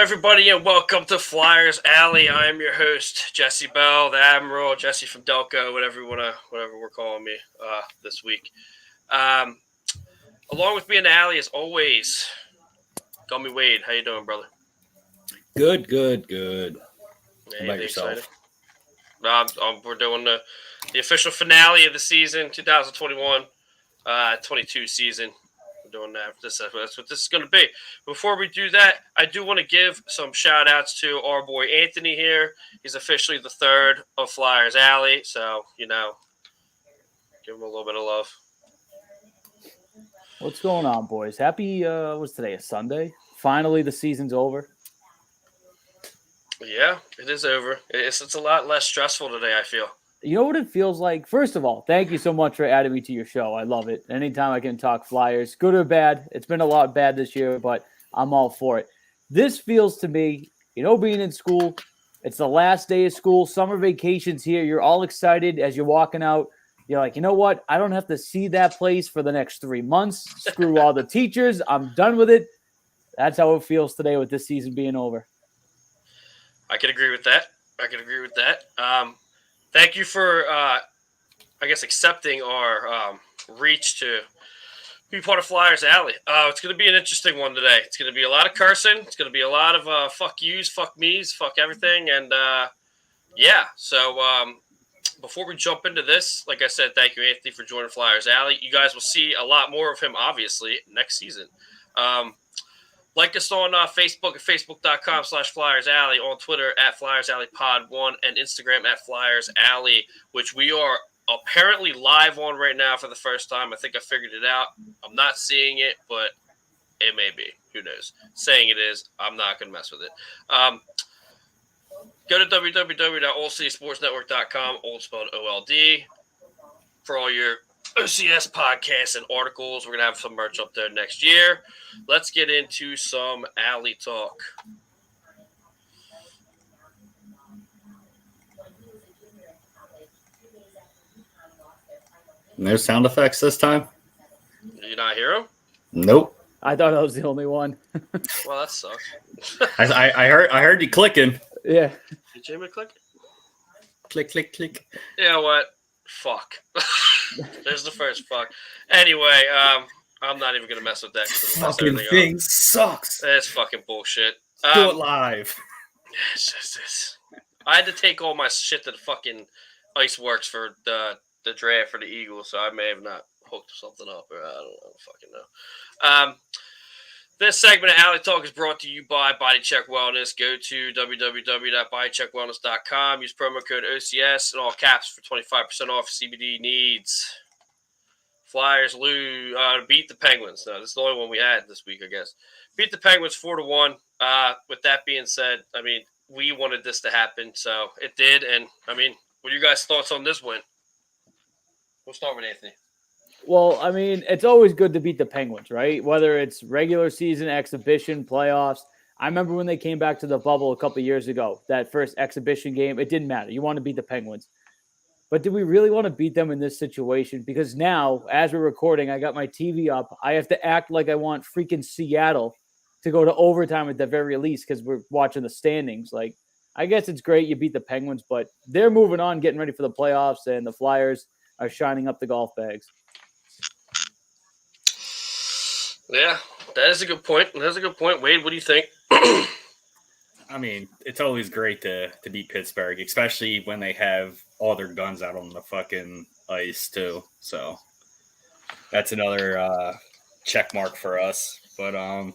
everybody, and welcome to Flyers Alley. I am your host, Jesse Bell, the Admiral, Jesse from Delco, whatever we're calling me this week. Along with me in the alley, as always, Gummy Wayde. How you doing, brother? Good. How about yourself? We're doing the official finale of the season, 2021-22 season. Doing that. That's what this is going to be. Before we do that, I do want to give some shout outs to our boy Anthony here. He's officially the third of Flyers Alley, so give him a little bit of love. What's going on, boys? Happy what's today, a Sunday? Finally the season's over. Yeah, it is over. It's a lot less stressful today, I feel. You know what it feels like? First of all, thank you so much for adding me to your show. I love it. Anytime I can talk Flyers, good or bad. It's been a lot bad this year, but I'm all for it. This feels to me, being in school, it's the last day of school, summer vacation's here. You're all excited as you're walking out. You're like, you know what? I don't have to see that place for the next 3 months. Screw all the teachers. I'm done with it. That's how it feels today with this season being over. I can agree with that. Thank you for, accepting our reach to be part of Flyers Alley. It's going to be an interesting one today. It's going to be a lot of cursing. It's going to be a lot of fuck yous, fuck me's, fuck everything. And, So before we jump into this, like I said, thank you, Anthony, for joining Flyers Alley. You guys will see a lot more of him, obviously, next season. Like us on Facebook at facebook.com/Flyers Alley, on Twitter at Flyers Alley Pod 1, and Instagram at Flyers Alley, which we are apparently live on right now for the first time. I think I figured it out. I'm not seeing it, but it may be. Who knows? Saying it is, I'm not going to mess with it. Go to www.oldcitysportsnetwork.com, old spelled OLD, for all your OCS podcasts and articles. We're going to have some merch up there next year. Let's get into some alley talk. No sound effects this time? Did you not hear them? Nope. I thought I was the only one. Well, that sucks. I heard you clicking. Did Yeah. you hear me click? Click. You know what? Fuck. There's the first fuck. Anyway, I'm not even going to mess with that. Fucking thing sucks. It's fucking bullshit. Do it live. It's just this. I had to take all my shit to the fucking Ice Works for the draft for the Eagles, so I may have not hooked something up, or I don't fucking know. This segment of Alley Talk is brought to you by Body Check Wellness. Go to www.bodycheckwellness.com. Use promo code OCS in all caps for 25% off CBD needs. Flyers beat the Penguins. No, this is the only one we had this week, I guess. Beat the Penguins 4-1. With that being said, we wanted this to happen, so it did. And, what are you guys' thoughts on this win? We'll start with Anthony. Well, it's always good to beat the Penguins, right? Whether it's regular season, exhibition, playoffs. I remember when they came back to the bubble a couple of years ago, that first exhibition game, it didn't matter. You want to beat the Penguins. But do we really want to beat them in this situation? Because now, as we're recording, I got my TV up. I have to act like I want freaking Seattle to go to overtime at the very least because we're watching the standings. Like, I guess it's great you beat the Penguins, but they're moving on, getting ready for the playoffs, and the Flyers are shining up the golf bags. Yeah, that is a good point. Wade, what do you think? It's always great to beat Pittsburgh, especially when they have all their guns out on the fucking ice, too. So that's another check mark for us. But it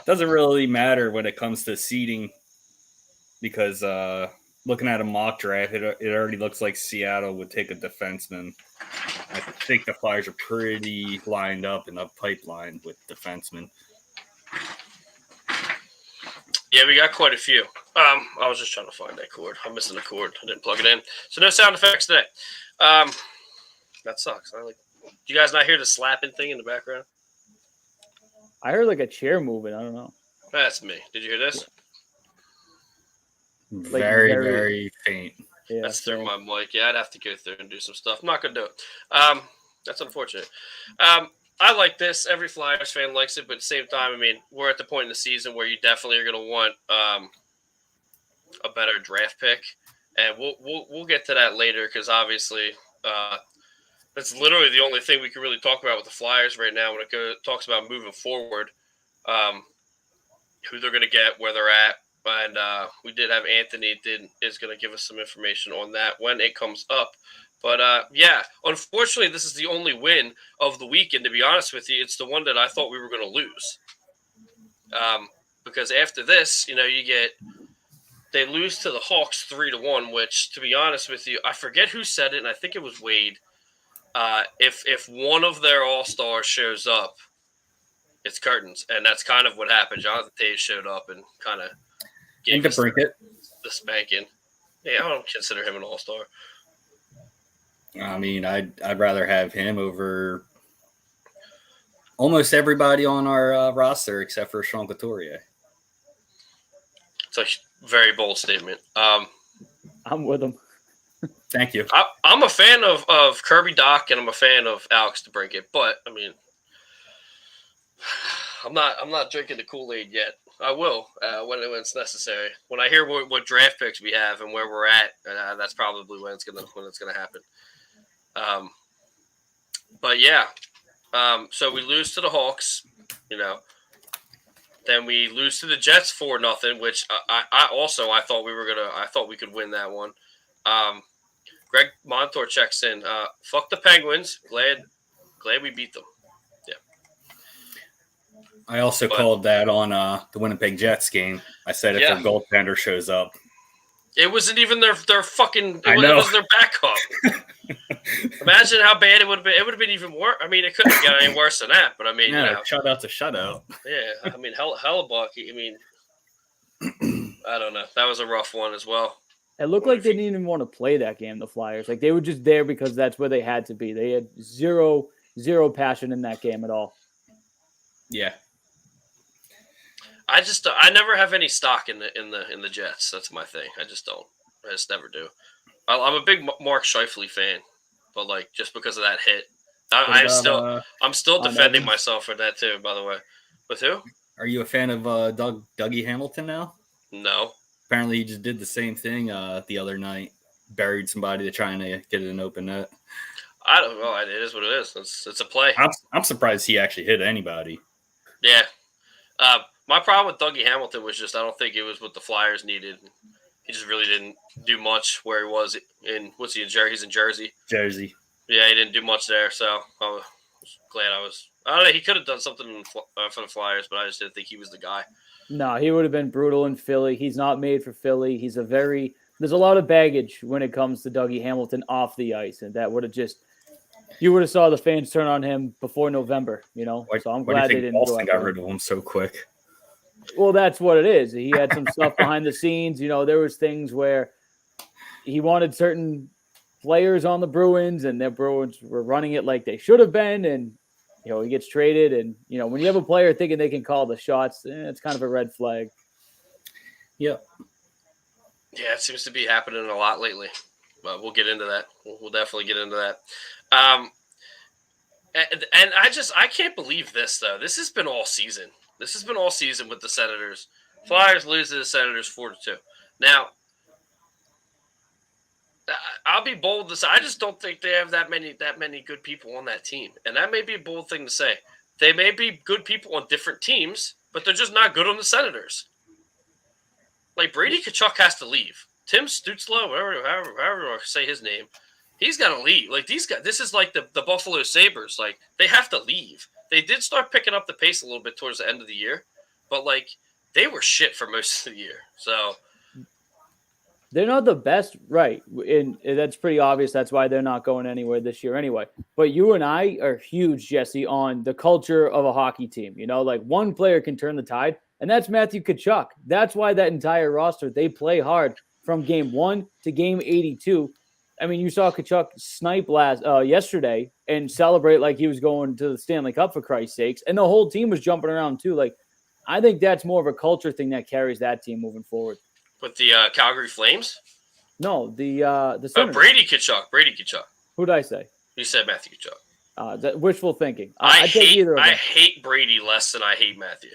doesn't really matter when it comes to seeding because looking at a mock draft, it already looks like Seattle would take a defenseman. I think the Flyers are pretty lined up in the pipeline with defensemen. Yeah, we got quite a few. I was just trying to find that cord. I'm missing a cord. I didn't plug it in. So no sound effects today. That sucks. Do you guys not hear the slapping thing in the background? I heard like a chair moving. I don't know. That's me. Did you hear this? Like very faint. Yeah, that's through my mic. Yeah, I'd have to go through and do some stuff. I'm not going to do it. That's unfortunate. I like this. Every Flyers fan likes it, but at the same time, I mean, we're at the point in the season where you definitely are going to want a better draft pick, and we'll get to that later because obviously that's literally the only thing we can really talk about with the Flyers right now when it talks about moving forward, who they're going to get, where they're at, and we did have Anthony is going to give us some information on that when it comes up. But yeah, unfortunately, this is the only win of the week, and to be honest with you, it's the one that I thought we were going to lose. Because after this, they lose to the Hawks 3-1, which, to be honest with you, I forget who said it, and I think it was Wade. If one of their all-stars shows up, it's curtains, and that's kind of what happened. Jonathan Toews showed up and kind of gave us the spanking. Yeah, I don't consider him an all-star. I mean, I'd rather have him over almost everybody on our roster except for Sean Couturier. It's a very bold statement. I'm with him. Thank you. I'm a fan of Kirby Doc, and I'm a fan of Alex DeBrincat, but I mean, I'm not drinking the Kool-Aid yet. I will when it's necessary. When I hear what draft picks we have and where we're at, that's probably when it's gonna happen. But yeah, so we lose to the Hawks, Then we lose to the Jets 4-0, which I thought we could win that one. Greg Montour checks in. Fuck the Penguins. Glad we beat them. Yeah. I also called that on the Winnipeg Jets game. I said if their goaltender shows up. It wasn't even their fucking. It was their backup. Imagine how bad it would have been. It would have been even worse. I mean, it couldn't have got any worse than that. But I mean, shutout to shutout. Yeah, I mean, Hellebuck. I mean, I don't know. That was a rough one as well. It looked like they didn't even want to play that game. The Flyers, like they were just there because that's where they had to be. They had zero passion in that game at all. Yeah. I never have any stock in the Jets. That's my thing. I just don't. I just never do. I'm a big Mark Scheifele fan, but like just because of that hit, I'm still defending myself for that too. By the way, with who? Are you a fan of Dougie Hamilton now? No. Apparently, he just did the same thing the other night. Buried somebody to trying to get it an open net. I don't know. It is what it is. It's a play. I'm surprised he actually hit anybody. Yeah. My problem with Dougie Hamilton was just I don't think it was what the Flyers needed. He just really didn't do much where he was in. What's he in Jersey? He's in Jersey. Jersey. Yeah, he didn't do much there. So I was glad I don't know. He could have done something for the Flyers, but I just didn't think he was the guy. No, he would have been brutal in Philly. He's not made for Philly. There's a lot of baggage when it comes to Dougie Hamilton off the ice, and that would have you would have saw the fans turn on him before November, So I'm glad they didn't Boston got rid of him so quick. Well, that's what it is. He had some stuff behind the scenes. There was things where he wanted certain players on the Bruins, and their Bruins were running it like they should have been, and he gets traded, and when you have a player thinking they can call the shots, it's kind of a red flag. Yep. Yeah, it seems to be happening a lot lately, but we'll get into that. We'll definitely get into that. And I can't believe this though. This has been all season. This has been all season with the Senators. Flyers lose to the Senators 4-2. Now, I'll be bold to say I just don't think they have that many good people on that team, and that may be a bold thing to say. They may be good people on different teams, but they're just not good on the Senators. Like Brady Tkachuk has to leave. Tim Stützle, however I say his name, he's got to leave. Like these guys, this is like the Buffalo Sabres. Like they have to leave. They did start picking up the pace a little bit towards the end of the year, but like they were shit for most of the year. So they're not the best, right? And that's pretty obvious. That's why they're not going anywhere this year anyway. But you and I are huge, Jesse, on the culture of a hockey team. Like one player can turn the tide, and that's Matthew Tkachuk. That's why that entire roster, they play hard from game 1 to game 82. I mean, you saw Tkachuk snipe yesterday and celebrate like he was going to the Stanley Cup, for Christ's sakes. And the whole team was jumping around too. Like, I think that's more of a culture thing that carries that team moving forward. With the Calgary Flames? No, the Senators. Brady Tkachuk. Who'd I say? You said Matthew Tkachuk. That wishful thinking. I I'd take either of them. hate Brady less than I hate Matthew.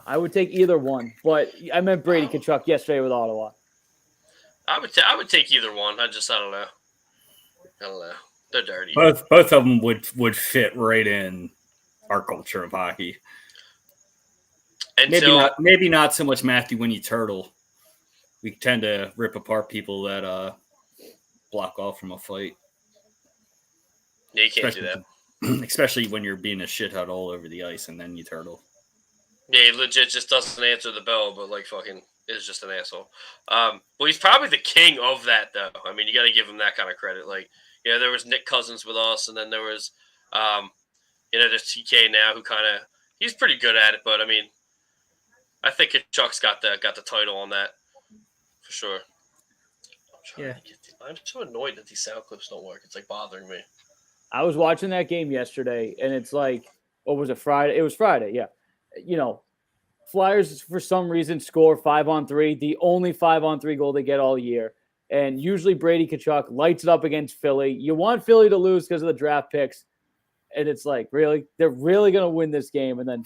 I would take either one, but I meant Brady Kachuk yesterday with Ottawa. I would take either one. I don't know. They're dirty. Both of them would fit right in our culture of hockey. Maybe not so much Matthew Winnie Turtle. We tend to rip apart people that block off from a fight. Yeah, you can't do that. Especially when you're being a shithead all over the ice and then you turtle. Yeah, he legit just doesn't answer the bell, but like fucking is just an asshole. Well, he's probably the king of that, though. I mean, you got to give him that kind of credit. Like, yeah, there was Nick Cousins with us, and then there was, there's TK now who kind of he's pretty good at it. But I mean, I think Chuck's got the title on that for sure. I'm so annoyed that these sound clips don't work. It's like bothering me. I was watching that game yesterday, and it's like, what was it, Friday? It was Friday, yeah. Flyers, for some reason, score 5-on-3, the only 5-on-3 goal they get all year. And usually Brady Kachuk lights it up against Philly. You want Philly to lose because of the draft picks. And it's like, really? They're really going to win this game. And then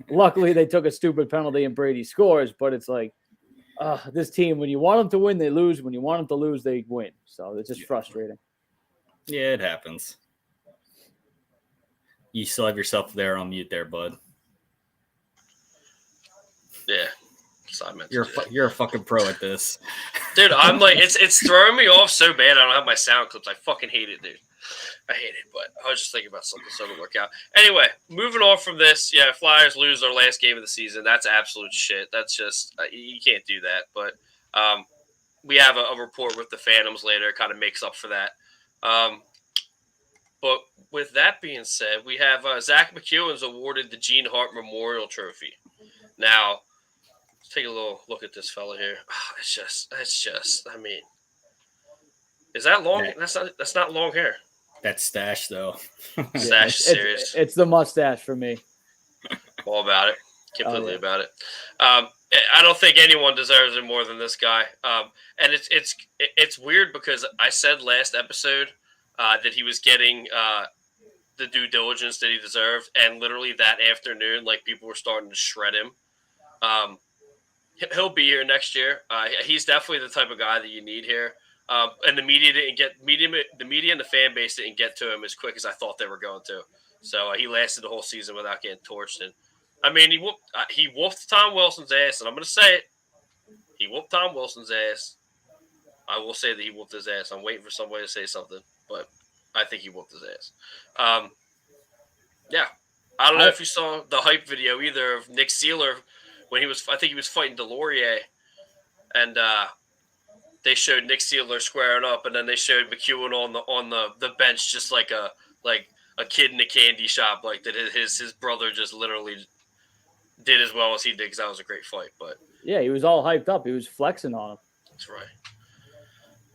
luckily they took a stupid penalty and Brady scores. But it's like, this team, when you want them to win, they lose. When you want them to lose, they win. So it's just frustrating. Yeah, it happens. You still have yourself there on mute there, bud. Yeah. You're a fucking pro at this. Dude, I'm like, it's throwing me off so bad I don't have my sound clips. I fucking hate it, dude. I hate it, but I was just thinking about something so it'll work out. Anyway, moving on from this, yeah, Flyers lose their last game of the season. That's absolute shit. That's just, you can't do that. But we have a report with the Phantoms later. It kind of makes up for that. But with that being said, we have Zach McEwen's awarded the Gene Hart Memorial Trophy. Now, let's take a little look at this fella here. It's just, I mean, is that long? That's not long hair. That stash, though. Stash is serious. It's the mustache for me. All about it. Completely about it. I don't think anyone deserves it more than this guy. And it's weird because I said last episode that he was getting the due diligence that he deserved, and literally that afternoon, like, people were starting to shred him. He'll be here next year. He's definitely the type of guy that you need here. And the media and the fan base didn't get to him as quick as I thought they were going to. So he lasted the whole season without getting torched. And I mean, he whooped Tom Wilson's ass, and I'm going to say it. He whooped Tom Wilson's ass. I will say that he whooped his ass. I'm waiting for somebody to say something, but I think he whooped his ass. Yeah. I don't know if you saw the hype video either of Nick Seeler when I think he was fighting Delorier, and they showed Nick Seeler squaring up, and then they showed McEwen on the bench just like a kid in a candy shop, like that. His brother just literally did as well as he did because that was a great fight. But yeah, he was all hyped up. He was flexing on him. That's right.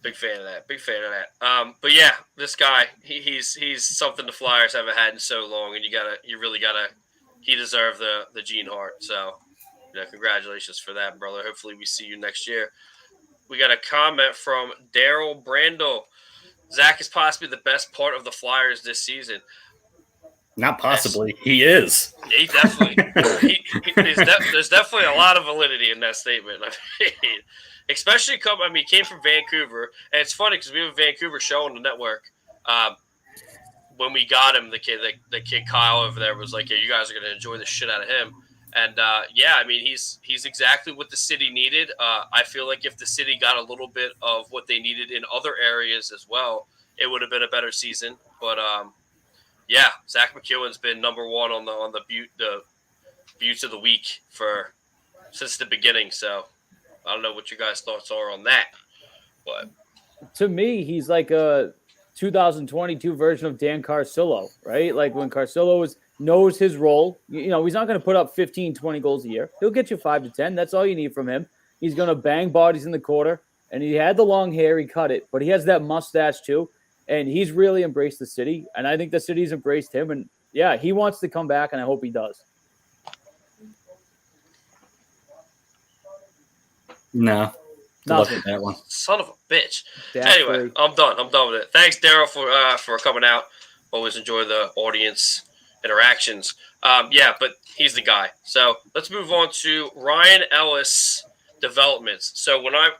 Big fan of that. But yeah, this guy, he's something the Flyers haven't had in so long, and he deserved the Gene Hart. So, congratulations for that, brother. Hopefully we see you next year. We got a comment from Daryl Brandel. Zach is possibly the best part of the Flyers this season. Not possibly. He is. He definitely. There's definitely a lot of validity in that statement. I mean, especially he came from Vancouver, and it's funny because we have a Vancouver show on the network. When we got him, the kid Kyle over there was like, "Yeah, you guys are gonna enjoy the shit out of him." And he's exactly what the city needed. I feel like if the city got a little bit of what they needed in other areas as well, it would have been a better season. But Zach McEwen's been number one on the Buttes of the week since the beginning. So I don't know what your guys' thoughts are on that, but to me, he's like a 2022 version of Dan Carcillo, right? Like when Carcillo knows his role, he's not going to put up 15, 20 goals a year. He'll get you 5 to 10. That's all you need from him. He's going to bang bodies in the quarter, and he had the long hair. He cut it, but he has that mustache too, and he's really embraced the city, and I think the city's embraced him, and yeah, he wants to come back, and I hope he does. No. Nothing. Look at that one. Son of a bitch. That's Anyway, I'm done with it. Thanks, Daryl, for coming out. Always enjoy the audience interactions. Yeah, but he's the guy. So let's move on to Ryan Ellis developments. So when I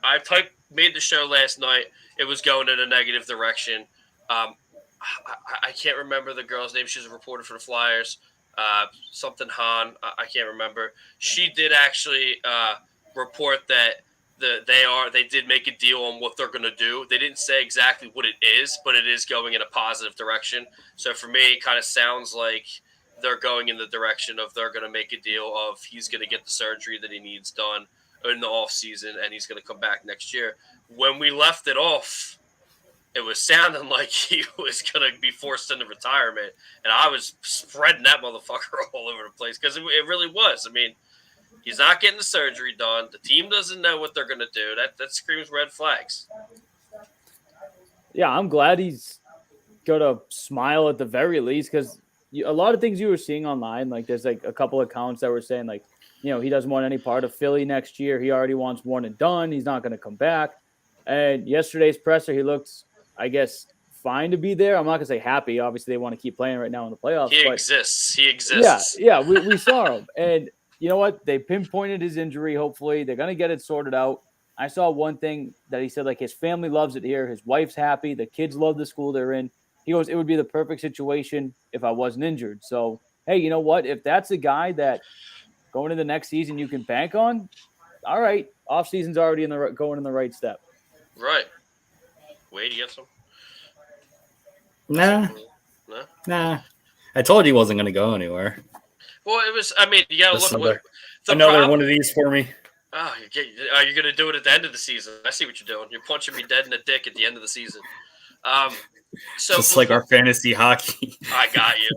made the show last night, it was going in a negative direction. Um, I can't remember the girl's name. She's a reporter for the Flyers. Something Han. I can't remember. She did actually report that they did make a deal on what they're going to do. They didn't say exactly what it is, but it is going in a positive direction. So for me, it kind of sounds like they're going in the direction of they're going to make a deal of he's going to get the surgery that he needs done in the off season, and he's going to come back next year. When we left it off, it was sounding like he was going to be forced into retirement, and I was spreading that motherfucker all over the place because it really was. I mean, he's not getting the surgery done. The team doesn't know what they're going to do. That screams red flags. Yeah, I'm glad he's going to smile at the very least because a lot of things you were seeing online, like there's like a couple accounts that were saying like, he doesn't want any part of Philly next year. He already wants one and done. He's not going to come back. And yesterday's presser, he looked, I guess, fine to be there. I'm not going to say happy. Obviously, they want to keep playing right now in the playoffs. He exists. Yeah, we saw him. And you know what? They pinpointed his injury, hopefully. They're going to get it sorted out. I saw one thing that he said, like, his family loves it here. His wife's happy. The kids love the school they're in. He goes, it would be the perfect situation if I wasn't injured. So, hey, you know what? If that's a guy that going into the next season you can bank on, all right. Off season's already going in the right step. Right. Wade, you get some? Nah. I told you he wasn't going to go anywhere. Well, it was. I mean, you got to look at another one of these for me. Oh, you're going to do it at the end of the season. I see what you're doing. You're punching me dead in the dick at the end of the season. So just like our fantasy hockey. I got you.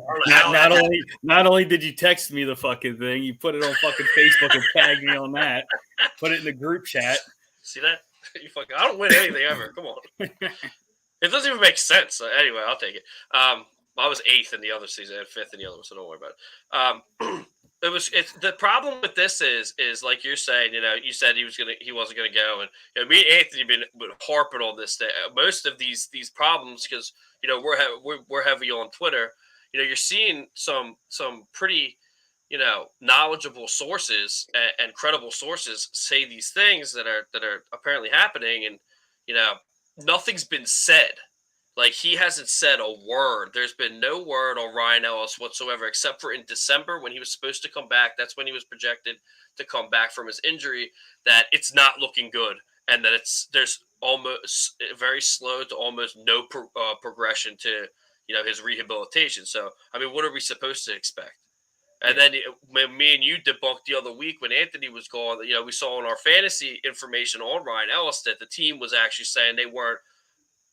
Not only did you text me the fucking thing, you put it on fucking Facebook and tagged me on that. Put it in the group chat. See that? I don't win anything ever. Come on. It doesn't even make sense. Anyway, I'll take it. I was 8th in the other season and 5th in the other one, so don't worry about it. It's the problem with this is like you're saying, you said he wasn't gonna go, and me and Anthony been harping on this. That most of these problems, because we're heavy on Twitter. You're seeing some pretty knowledgeable sources and credible sources say these things that are apparently happening, and nothing's been said. Like, he hasn't said a word. There's been no word on Ryan Ellis whatsoever, except for in December when he was supposed to come back. That's when he was projected to come back from his injury, that it's not looking good, and that there's almost very slow to almost no progression to his rehabilitation. So, I mean, what are we supposed to expect? And then when me and you debunked the other week when Anthony was gone, we saw in our fantasy information on Ryan Ellis that the team was actually saying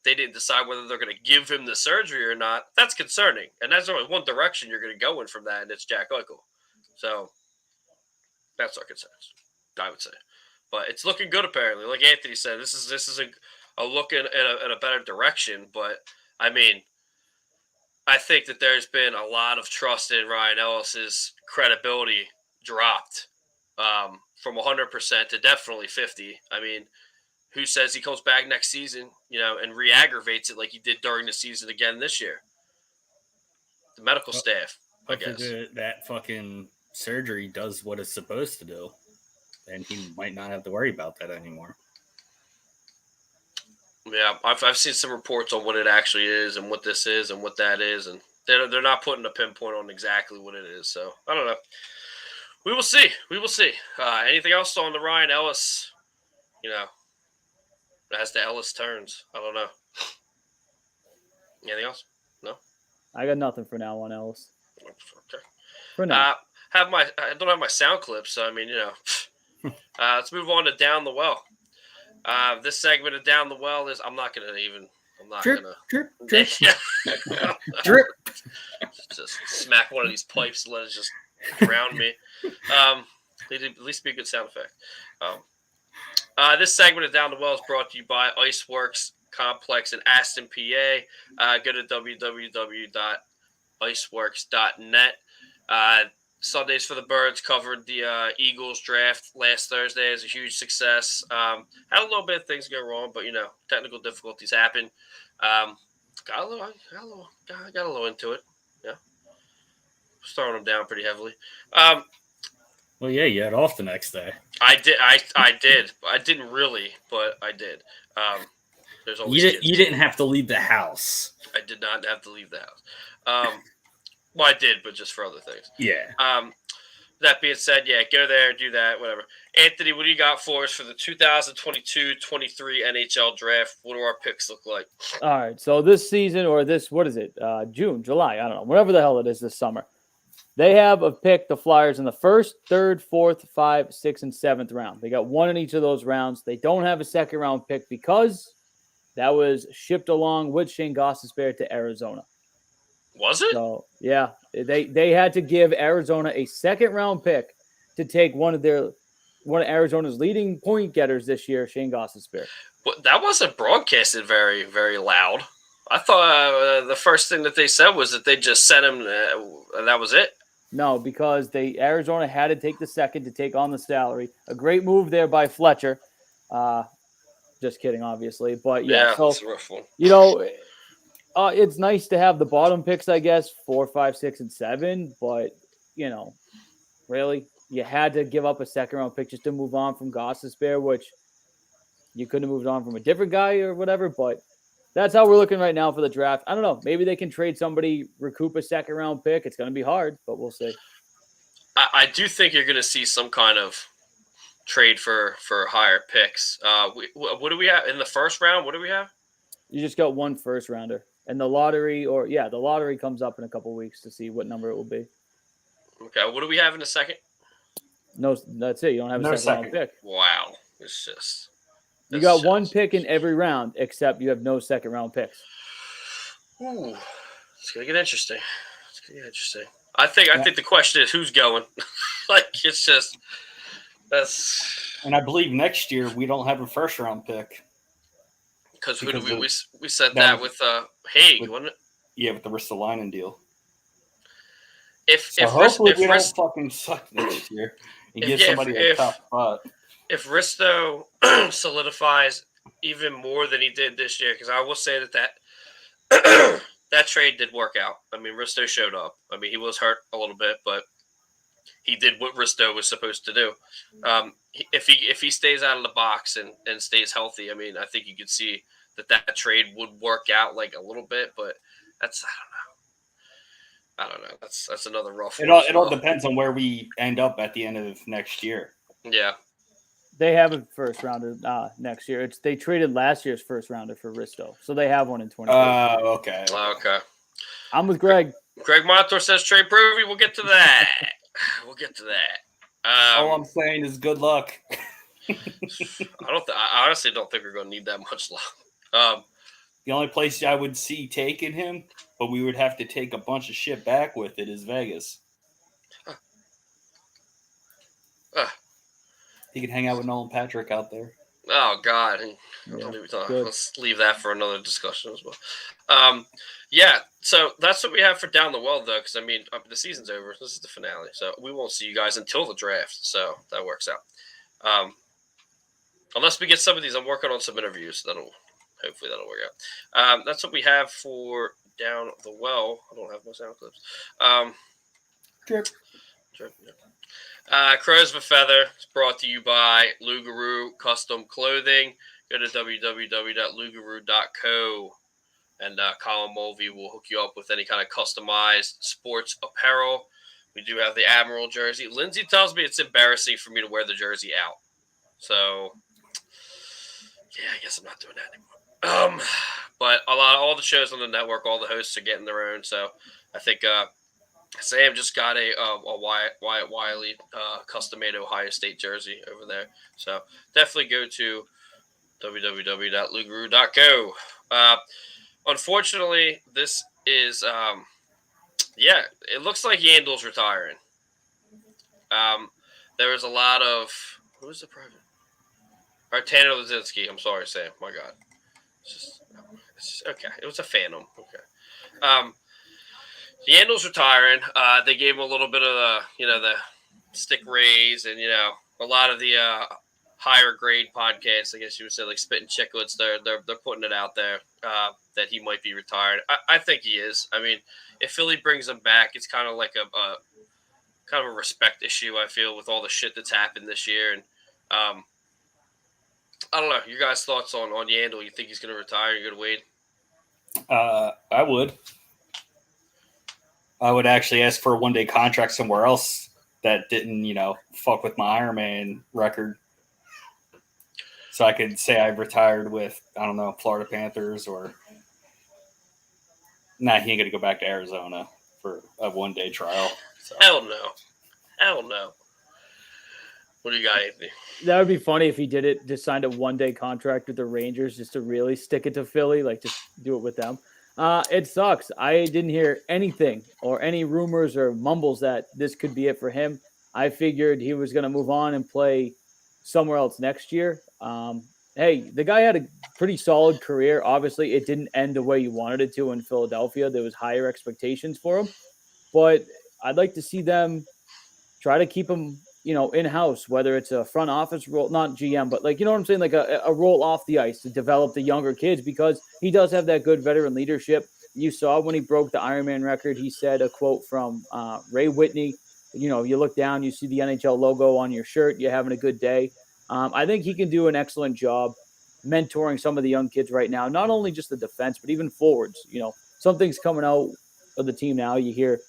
they didn't decide whether they're going to give him the surgery or not. That's concerning. And that's only one direction you're going to go in from that, and it's Jack Eichel. So that's our concerns, I would say. But it's looking good, apparently. Like Anthony said, this is a look in a better direction. But, I mean, I think that there's been a lot of trust in Ryan Ellis's credibility dropped from 100% to definitely 50%. I mean, who says he comes back next season, and re-aggravates it like he did during the season again this year? The medical staff, I guess. That fucking surgery does what it's supposed to do, and he might not have to worry about that anymore. Yeah, I've seen some reports on what it actually is and what this is and what that is, and they're not putting a pinpoint on exactly what it is. So, I don't know. We will see. Anything else on the Ryan Ellis, as the Ellis turns? I don't know. Anything else? No? I got nothing for now on Ellis. Okay. For now. I don't have my sound clips, so I mean, let's move on to Down the Well. This segment of Down the Well is drip. Drip. Just smack one of these pipes and let it just drown me. At least be a good sound effect. This segment of Down the Well is brought to you by Iceworks Complex in Aston, PA. Go to www.iceworks.net. Sundays for the Birds covered the Eagles draft last Thursday. It was a huge success. Had a little bit of things go wrong, but, technical difficulties happen. got a little into it. Yeah, was throwing them down pretty heavily. Well, yeah, you had off the next day. I did. I did. I didn't really, but I did. There's always kids. You didn't have to leave the house. I did not have to leave the house. Well, I did, but just for other things. Yeah. That being said, yeah, go there, do that, whatever. Anthony, what do you got for us for the 2022-23 NHL draft? What do our picks look like? All right. So this season, or this, what is it? June, July, I don't know, whatever the hell it is this summer. They have a pick, the Flyers, in the 1st, 3rd, 4th, 5th, 6th, and 7th round. They got one in each of those rounds. They don't have a second round pick because that was shipped along with Shane Gostisbehere to Arizona. Was it? So, yeah, they had to give Arizona a second round pick to take one of Arizona's leading point getters this year, Shane Gostisbehere. But that wasn't broadcasted very, very loud. I thought the first thing that they said was that they just sent him, and that was it. No, because Arizona had to take the second to take on the salary. A great move there by Fletcher. Just kidding, obviously. But yeah, so, that's a rough one. You know, it's nice to have the bottom picks, I guess, 4, 5, 6, and 7. But, you know, really, you had to give up a second round pick just to move on from Gostisbehere, which you couldn't have moved on from a different guy or whatever. But that's how we're looking right now for the draft. I don't know. Maybe they can trade somebody, recoup a second round pick. It's going to be hard, but we'll see. I do think you're going to see some kind of trade for higher picks. What do we have in the first round? What do we have? You just got one first rounder. And the lottery, the lottery comes up in a couple weeks to see what number it will be. Okay, what do we have in the second? No, that's it. You don't have a second round pick. Wow. It's just... You got one pick in every round, except you have no second round picks. Ooh, it's gonna get interesting. I think the question is who's going. Like it's just that's. And I believe next year we don't have a first round pick. Because who do we said that with Haig, wasn't it? Yeah, with the Ristolainen deal. If hopefully we don't fucking suck next year and give somebody a top spot. If Risto solidifies even more than he did this year, because I will say that that trade did work out. I mean, Risto showed up. I mean, he was hurt a little bit, but he did what Risto was supposed to do. If he stays out of the box and stays healthy, I mean, I think you could see that trade would work out like a little bit, but that's I don't know. That's another rough one. It all depends on where we end up at the end of next year. Yeah. They have a first rounder next year. They traded last year's first rounder for Risto, so they have one in 2020. Okay. Okay. I'm with Greg. Greg Montour says trade Provy. We'll get to that. All I'm saying is good luck. I honestly don't think we're going to need that much luck. The only place I would see taking him, but we would have to take a bunch of shit back with it, is Vegas. He could hang out with Nolan Patrick out there. Oh, God. Let's leave that for another discussion as well. Yeah, so that's what we have for Down the Well, though, because, I mean, the season's over. This is the finale, so we won't see you guys until the draft, so that works out. Unless we get some of these, I'm working on some interviews. Hopefully that'll work out. That's what we have for Down the Well. I don't have my sound clips. Drip. Crows of a Feather is brought to you by Lugaroo Custom Clothing. Go to www.lugaroo.co and Colin Mulvey will hook you up with any kind of customized sports apparel. We do have the Admiral jersey. Lindsay tells me it's embarrassing for me to wear the jersey out. So, yeah, I guess I'm not doing that anymore. But all the shows on the network, all the hosts are getting their own. So I think Sam just got a Wyatt Wiley custom-made Ohio State jersey over there. So definitely go to www.lugaroo.co. Unfortunately, this is it looks like Yandel's retiring. There was a lot of who's the private? Tanner Lazinski. I'm sorry, Sam. My God. It's just okay. It was a phantom. Okay. Yandel's retiring. They gave him a little bit of the stick raise and, a lot of the higher grade podcasts, I guess you would say, like Spitting Chicklets, they're putting it out there that he might be retired. I think he is. I mean, if Philly brings him back, it's kind of like a kind of a respect issue, I feel, with all the shit that's happened this year. And I don't know. Your guys' thoughts on Yandle? You think he's going to retire? You're going to wait? I would. I would actually ask for a one-day contract somewhere else that didn't, fuck with my Ironman record. So I could say I've retired with, I don't know, Florida Panthers or. Nah, he ain't going to go back to Arizona for a one-day trial. So. Hell no. What do you got, Anthony? That would be funny if he did it, just signed a one-day contract with the Rangers just to really stick it to Philly, like just do it with them. It sucks. I didn't hear anything or any rumors or mumbles that this could be it for him. I figured he was going to move on and play somewhere else next year. Hey, the guy had a pretty solid career. Obviously, it didn't end the way you wanted it to in Philadelphia. There was higher expectations for him. But I'd like to see them try to keep him, in-house, whether it's a front office role, not GM, but like, you know what I'm saying? Like a role off the ice to develop the younger kids, because he does have that good veteran leadership. You saw when he broke the Ironman record, he said a quote from Ray Whitney, you look down, you see the NHL logo on your shirt, you're having a good day. I think he can do an excellent job mentoring some of the young kids right now, not only just the defense, but even forwards. Something's coming out of the team now. You hear,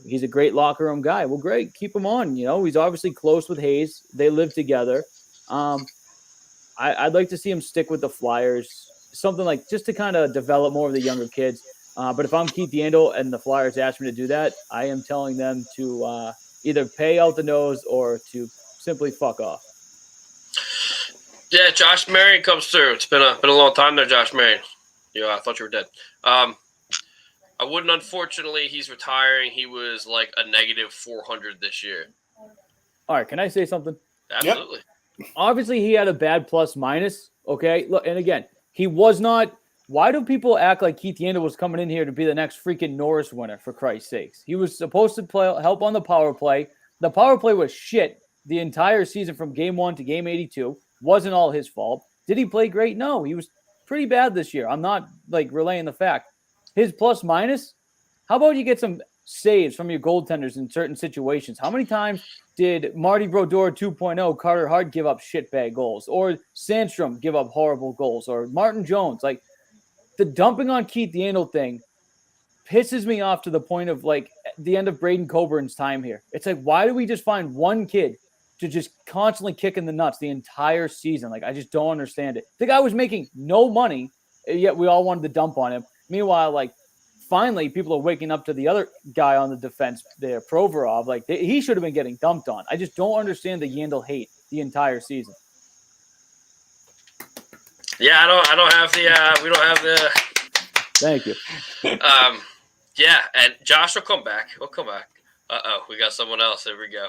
he's a great locker room guy. Well, great. Keep him on. He's obviously close with Hayes. They live together. I'd like to see him stick with the Flyers, something like just to kind of develop more of the younger kids. But if I'm Keith Yandle and the Flyers ask me to do that, I am telling them to either pay out the nose or to simply fuck off. Yeah, Josh Marion comes through. It's been a long time there, Josh Marion. I thought you were dead. I wouldn't, unfortunately. He's retiring. He was like a negative 400 this year. All right, can I say something? Absolutely. Yep. Obviously, he had a bad plus minus. Okay, look, and again, he was not. Why do people act like Keith Yandle was coming in here to be the next freaking Norris winner? For Christ's sakes, he was supposed to help on the power play. The power play was shit the entire season from game 1 to game 82. Wasn't all his fault. Did he play great? No, he was pretty bad this year. I'm not relaying the fact. His plus minus, how about you get some saves from your goaltenders in certain situations? How many times did Marty Brodeur 2.0, Carter Hart give up shitbag goals? Or Sandstrom give up horrible goals? Or Martin Jones? The dumping on Keith Yandle thing pisses me off to the point of the end of Braden Coburn's time here. It's why do we just find one kid to just constantly kick in the nuts the entire season? I just don't understand it. The guy was making no money, yet we all wanted to dump on him. Meanwhile, finally, people are waking up to the other guy on the defense there, Provorov. He should have been getting dumped on. I just don't understand the Yandle hate the entire season. Yeah, I don't have the. We don't have the. Thank you. Yeah, and Josh will come back. He'll come back. We got someone else. There we go.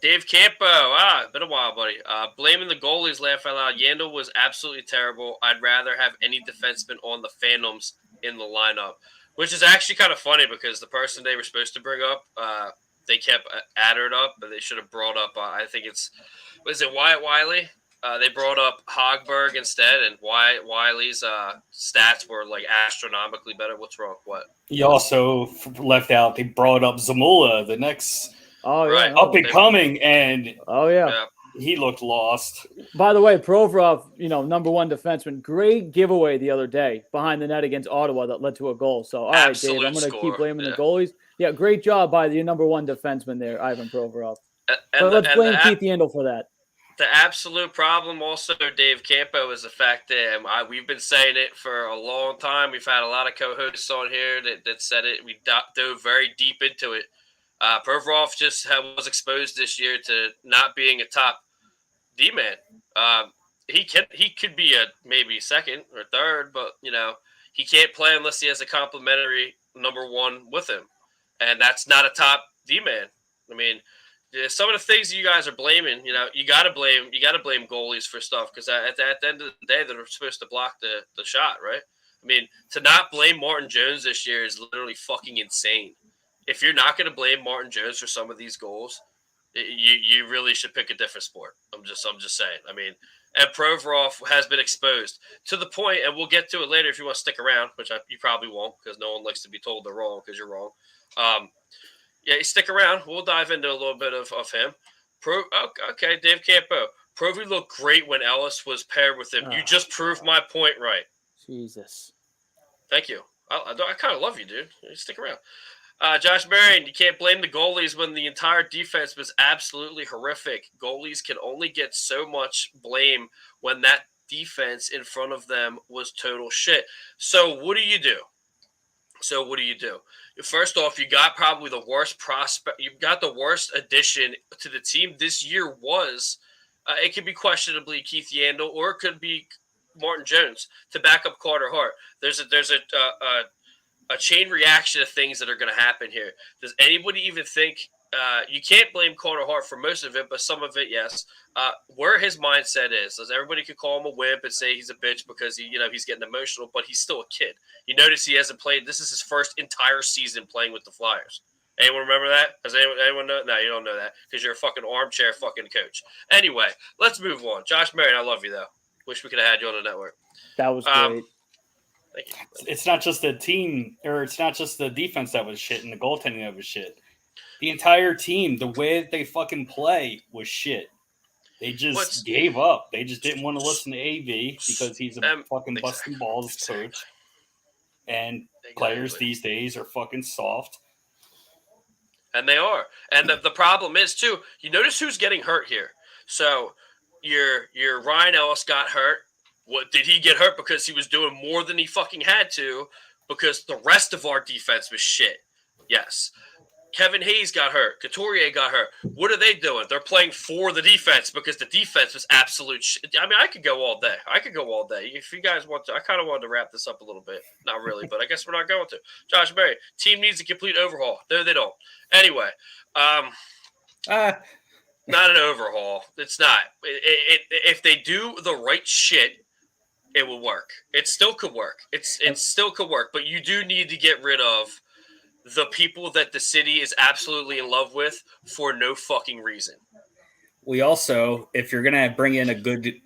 Dave Campo. Been a while, buddy. Blaming the goalies, laugh out loud. Yandle was absolutely terrible. I'd rather have any defenseman on the Phantoms in the lineup, which is actually kind of funny because the person they were supposed to bring up, they kept added up, but they should have brought up, I think it's, was it Wyatt Wiley? They brought up Hogberg instead, and Wyatt Wiley's stats were astronomically better. What's wrong? What? You also left out, they brought up Zamula, the next up and coming, and he looked lost. By the way, Provorov, number one defenseman, great giveaway the other day behind the net against Ottawa that led to a goal. So, all right, Dave, I'm going to keep blaming the goalies. Yeah, great job by the number one defenseman there, Ivan Provorov. Let's blame Keith Yandle for that. The absolute problem also, Dave Campo, is the fact that we've been saying it for a long time. We've had a lot of co-hosts on here that said it. We dove very deep into it. Provorov just was exposed this year to not being a top D-man. He could be a maybe second or third, but he can't play unless he has a complimentary number one with him, and that's not a top D-man. Some of the things you guys are blaming, you gotta blame goalies for stuff because at the end of the day, they're supposed to block the shot, right? To not blame Martin Jones this year is literally fucking insane. If you're not going to blame Martin Jones for some of these goals, You really should pick a different sport. I'm just saying. I mean, and Provorov has been exposed to the point, and we'll get to it later if you want to stick around, which you probably won't because no one likes to be told they're wrong because you're wrong. Yeah, you stick around. We'll dive into a little bit of him. Okay, Dave Campo. Provy looked great when Ellis was paired with him. You just proved my point right. Jesus. Thank you. I kind of love you, dude. You stick around. Josh Marion, you can't blame the goalies when the entire defense was absolutely horrific. Goalies can only get so much blame when that defense in front of them was total shit. So what do you do? First off, you got probably the worst prospect. You've got the worst addition to the team this year was. It could be questionably Keith Yandel, or it could be Martin Jones to back up Carter Hart. There's a chain reaction of things that are going to happen here. Does anybody even think you can't blame Carter Hart for most of it, but some of it, yes. Where his mindset is, everybody could call him a wimp and say he's a bitch because he's getting emotional, but he's still a kid. You notice he hasn't played. This is his first entire season playing with the Flyers. Anyone remember that? Does anyone know? No, you don't know that because you're a fucking armchair fucking coach. Anyway, let's move on. Josh Marion, I love you though. Wish we could have had you on the network. That was great. Thank you. It's not just the team, or it's not just the defense that was shit and the goaltending that was shit. The entire team, the way that they fucking play was shit. They just gave up. They just didn't want to listen to AV because he's a fucking busting balls coach. And players these days are fucking soft. And they are. And the problem is, too, you notice who's getting hurt here. So your Ryan Ellis got hurt. What did he get hurt because he was doing more than he fucking had to because the rest of our defense was shit? Yes. Kevin Hayes got hurt. Couturier got hurt. What are they doing? They're playing for the defense because the defense was absolute shit. I mean, I could go all day. If you guys want to. I kind of wanted to wrap this up a little bit. Not really, but I guess we're not going to. Josh Berry, team needs a complete overhaul. No, they don't. Anyway, not an overhaul. It's not. If they do the right shit, it will work. It still could work. It still could work, but you do need to get rid of the people that the city is absolutely in love with for no fucking reason. We also, if you're gonna bring in a good,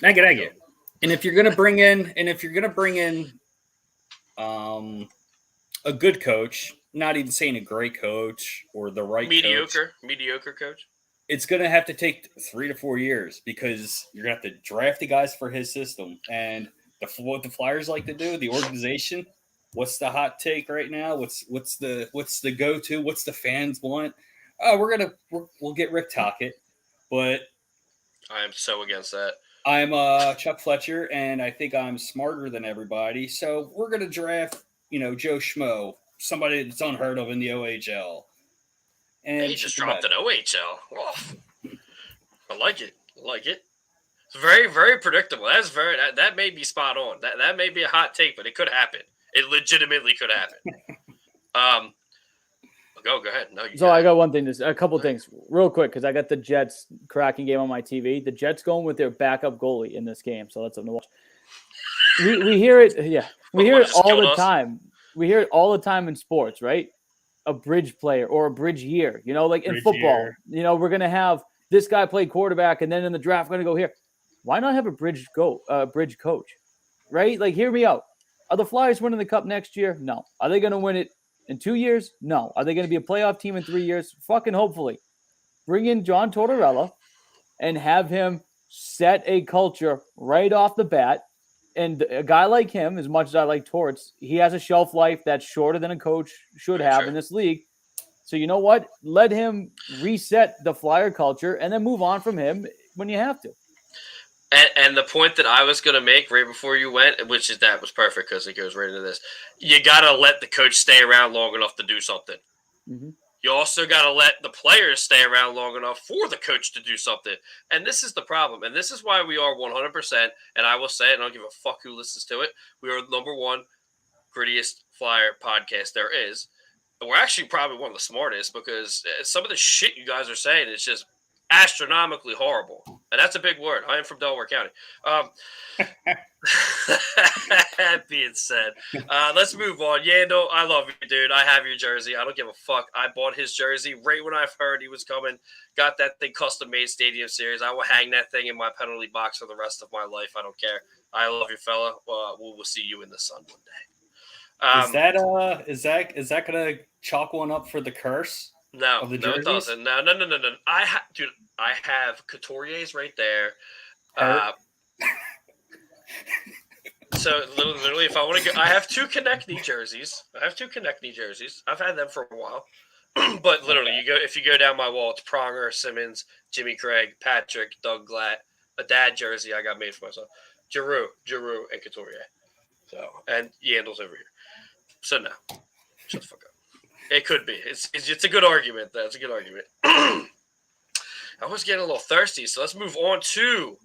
I get. And if you're gonna bring in, a good coach, not even saying a great coach or the right mediocre coach, it's gonna have to take 3 to 4 years because you're gonna have to draft the guys for his system. And what the Flyers like to do, the organization. What's the hot take right now? What's the go-to? What's the fans want? Oh, we'll get Rick Tocchet, but I am so against that. I'm Chuck Fletcher, and I think I'm smarter than everybody. So we're gonna draft, Joe Schmo, somebody that's unheard of in the OHL. And he just dropped an OHL. Oh, I like it. It's very, very predictable. That may be spot on. That may be a hot take, but it could happen. It legitimately could happen. Go ahead. No, I got one thing. A couple things real quick because I got the Jets cracking game on my TV. The Jets going with their backup goalie in this game, so that's something to watch. We hear it. Yeah, we hear it all the time. We hear it all the time in sports, right? A bridge player or a bridge year. Like in football. We're gonna have this guy play quarterback, and then in the draft, we're gonna go here. Why not have a bridge coach, right? Like, hear me out. Are the Flyers winning the Cup next year? No. Are they going to win it in 2 years? No. Are they going to be a playoff team in 3 years? Fucking hopefully. Bring in John Tortorella and have him set a culture right off the bat. And a guy like him, as much as I like Torts, he has a shelf life that's shorter than a coach should have in this league. So you know what? Let him reset the Flyer culture and then move on from him when you have to. And the point that I was going to make right before you went, that was perfect because it goes right into this. You got to let the coach stay around long enough to do something. Mm-hmm. You also got to let the players stay around long enough for the coach to do something. And this is the problem. And this is why we are 100%, and I will say it, and I don't give a fuck who listens to it. We are the number one grittiest Flyer podcast there is. And we're actually probably one of the smartest because some of the shit you guys are saying is just astronomically horrible. And that's a big word. I am from Delaware County. That being said, let's move on. Yandel, I love you, dude. I have your jersey. I don't give a fuck. I bought his jersey right when I heard he was coming. Got that thing custom made Stadium Series. I will hang that thing in my penalty box for the rest of my life. I don't care. I love you, fella. We'll see you in the sun one day. Is that gonna chalk one up for the curse? No, of the no, it jerseys? doesn't. No. Dude, I have Couturier's right there. So literally, if I want to go, I have two Konechny jerseys. I've had them for a while. But literally, if you go down my wall, it's Pronger, Simmons, Jimmy Craig, Patrick, Doug Glatt, a dad jersey I got made for myself, Giroux, and Couturier. So, and Yandel's over here. So no, shut the fuck up. It could be. It's a good argument. That's a good argument. I was getting a little thirsty, so let's move on to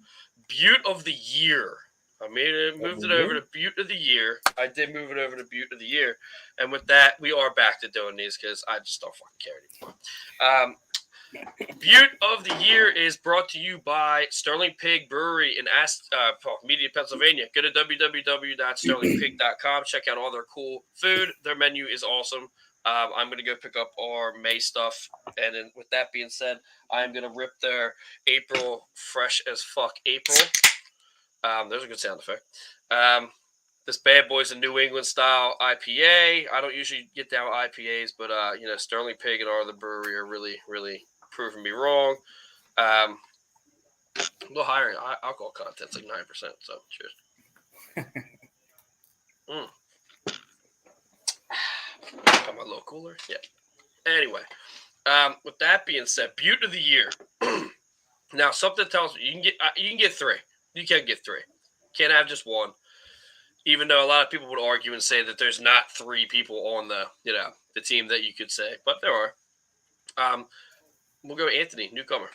Butte of the Year. Moved it over to Butte of the Year. I did move it over to Butte of the Year. And with that, we are back to doing these because I just don't fucking care anymore. Butte of the Year is brought to you by Sterling Pig Brewery in Media, Pennsylvania. Go to www.sterlingpig.com. Check out all their cool food. Their menu is awesome. I'm going to go pick up our May stuff. And then with that being said, I'm going to rip their April Fresh as Fuck April. There's a good sound effect. This Bad Boys in New England style IPA. I don't usually get down with IPAs, but Sterling Pig and Arthur Brewery are really, really proving me wrong. A little higher alcohol content, it's like 9%. So cheers. Got my little cooler. Yeah. Anyway, with that being said, Butte of the Year. Now, something tells me you can get three. You can get three. Can't have just one. Even though a lot of people would argue and say that there's not three people on the team that you could say, but there are. We'll go Anthony, newcomer.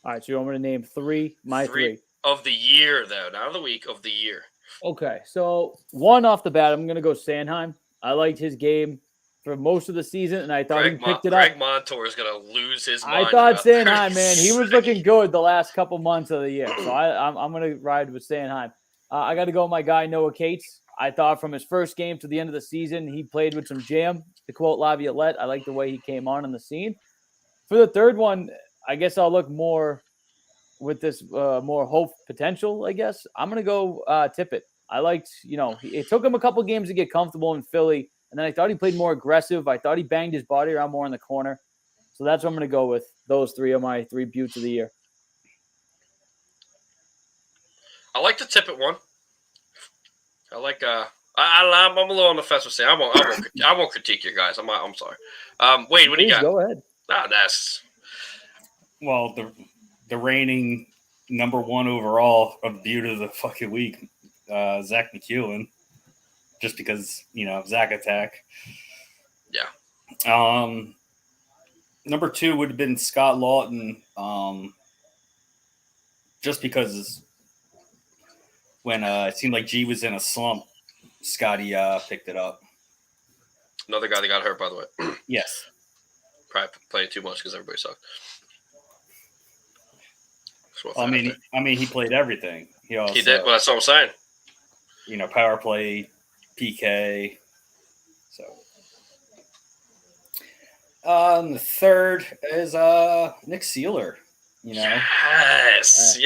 All right, so you want me to name three? My three. Of the year, though, not of the week, of the year. Okay, so one off the bat, I'm going to go Sanheim. I liked his game for most of the season, and I thought he picked it up. Greg Montour is going to lose his mind. I thought Sanheim, man, he was looking good the last couple months of the year. So I'm going to ride with Sanheim. I got to go with my guy, Noah Cates. I thought from his first game to the end of the season, he played with some jam. To quote Laviolette, I like the way he came on the scene. For the third one, I guess I'll look more with this more hope potential, I guess. I'm going to go Tippett. I liked, it took him a couple games to get comfortable in Philly, and then I thought he played more aggressive. I thought he banged his body around more in the corner. So that's what I'm going to go with. Those three are my three Buttes of the year. I like the Tippett one. I like I'm a little on the fence with saying I won't critique your guys. I'm sorry. Wade, what do you got? Go ahead. That's well the reigning number one overall of Butte of the fucking week, Zach McEwen, just because Zach attack. Yeah. Number two would have been Scott Lawton, just because when it seemed like G was in a slump, Scotty picked it up. Another guy that got hurt, by the way. Yes. Probably playing too much because everybody sucked. I mean, he played everything. He did. Well, that's what I'm saying. Power play, PK. So, the third is Nick Sealer. Yes.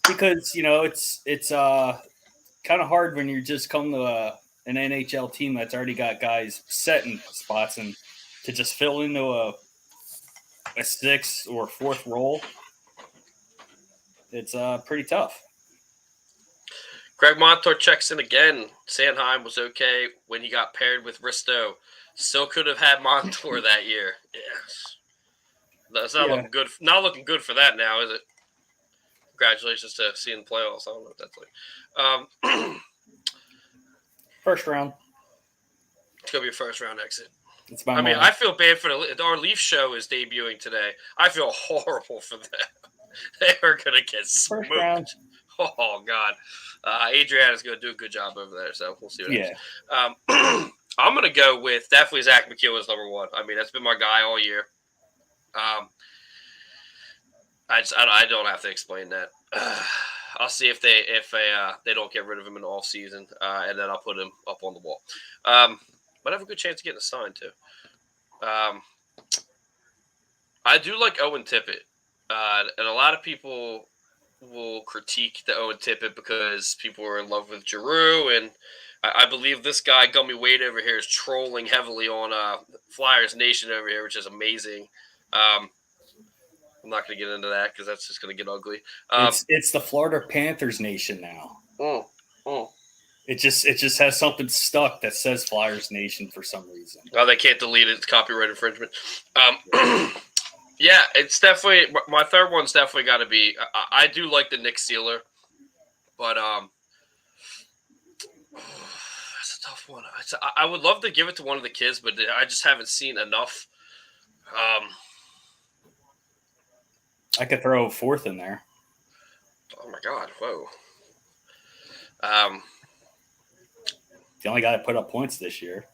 Because it's kind of hard when you just come to an NHL team that's already got guys set in spots and to just fill into a sixth or fourth role. It's pretty tough. Greg Montour checks in again. Sanheim was okay when he got paired with Risto. Still could have had Montour that year. Yes. That's not looking good. Not looking good for that now, is it? Congratulations to seeing the playoffs. I don't know what that's like. First round. It's gonna be a first round exit. I feel bad for our Leaf show is debuting today. I feel horrible for them. They are gonna get smoked. First round. Oh God. Adriana's gonna do a good job over there, so we'll see what happens. I'm gonna go with definitely Zach McEwen as number one. I mean, that's been my guy all year. I don't have to explain that. I'll see if they don't get rid of him in the off season, and then I'll put him up on the wall. Might have a good chance of getting a sign too. I do like Owen Tippett, and a lot of people will critique the Owen Tippett because people are in love with Giroux, and I believe this guy Gummy Wayde over here is trolling heavily on Flyers Nation over here, which is amazing. I'm not going to get into that because that's just going to get ugly. It's the Florida Panthers Nation now. Mm, mm. It just has something stuck that says Flyers Nation for some reason. Oh, they can't delete it. It's copyright infringement. Yeah, it's definitely my third one's definitely got to be. I do like the Nick Sealer, but that's a tough one. I would love to give it to one of the kids, but I just haven't seen enough. I could throw a fourth in there. Oh my God! Whoa. The only guy that put up points this year.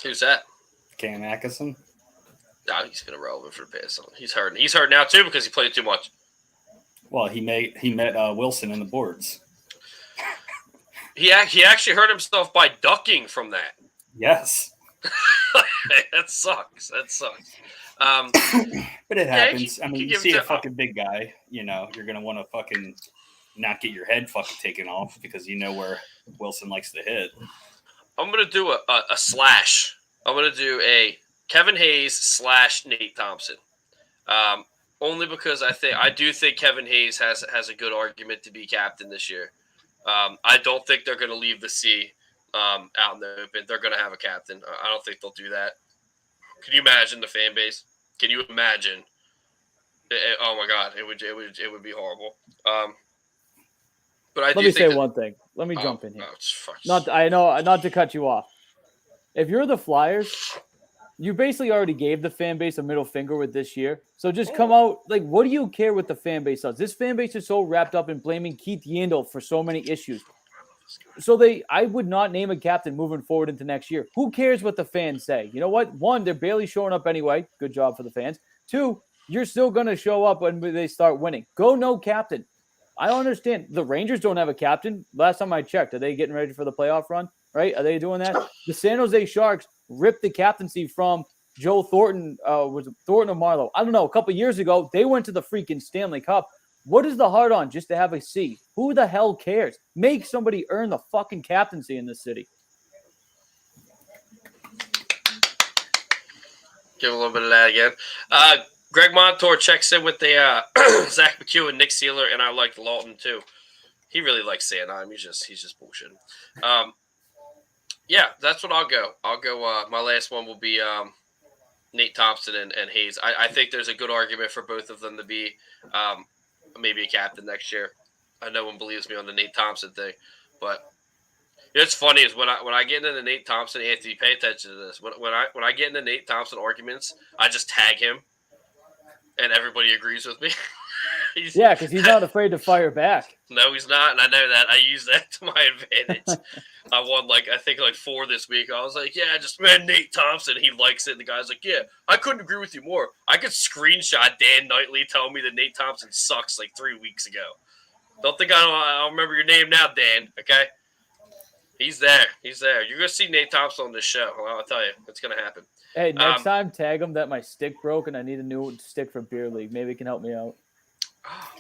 Who's that? Cam Atkinson. No, he's been irrelevant for the past. He's hurt. He's hurt now too because he played too much. Well, he met Wilson in the boards. He actually hurt himself by ducking from that. Yes. That sucks. But it happens. Yeah, you see a fucking big guy, you're gonna want to fucking not get your head fucking taken off because you know where Wilson likes to hit. I'm gonna do a slash. I'm gonna do a Kevin Hayes / Nate Thompson. Only because I do think Kevin Hayes has a good argument to be captain this year. I don't think they're gonna leave the C out in the open. They're gonna have a captain. I don't think they'll do that. Can you imagine the fan base? Can you imagine? Oh my God, it would be horrible. But let me say one thing. Let me jump in here. Not to cut you off. If you're the Flyers, you basically already gave the fan base a middle finger with this year. So just come out. Like, what do you care what the fan base does? This fan base is so wrapped up in blaming Keith Yandel for so many issues. So I would not name a captain moving forward into next year. Who cares what the fans say? You know what? One, they're barely showing up anyway. Good job for the fans. Two, you're still going to show up when they start winning. Go no captain. I understand. The Rangers don't have a captain. Last time I checked, are they getting ready for the playoff run? Right? Are they doing that? The San Jose Sharks ripped the captaincy from Joe Thornton. Was it Thornton or Marlowe? I don't know. A couple of years ago, they went to the freaking Stanley Cup. What is the hard on just to have a C? Who the hell cares? Make somebody earn the fucking captaincy in this city. Give a little bit of that again. Greg Montour checks in with the Zach McHugh and Nick Sealer, and I like Lawton too. He really likes Sanheim. He's just bullshitting. Yeah, that's what I'll go. My last one will be Nate Thompson and Hayes. I think there's a good argument for both of them to be maybe a captain next year. I know one believes me on the Nate Thompson thing, but it's funny is when I get into the Nate Thompson, Anthony, pay attention to this. When I get into Nate Thompson arguments, I just tag him, and everybody agrees with me. Because he's not afraid to fire back. No, he's not, and I know that. I use that to my advantage. I won I think 4 this week. I was like, yeah, Nate Thompson. He likes it. And the guy's like, yeah, I couldn't agree with you more. I could screenshot Dan Knightley telling me that Nate Thompson sucks 3 weeks ago. Don't think I don't remember your name now, Dan. Okay, he's there. You're gonna see Nate Thompson on this show. I'll tell you, it's gonna happen. Hey, next time, tag him that my stick broke and I need a new stick for beer league. Maybe it can help me out. Oh.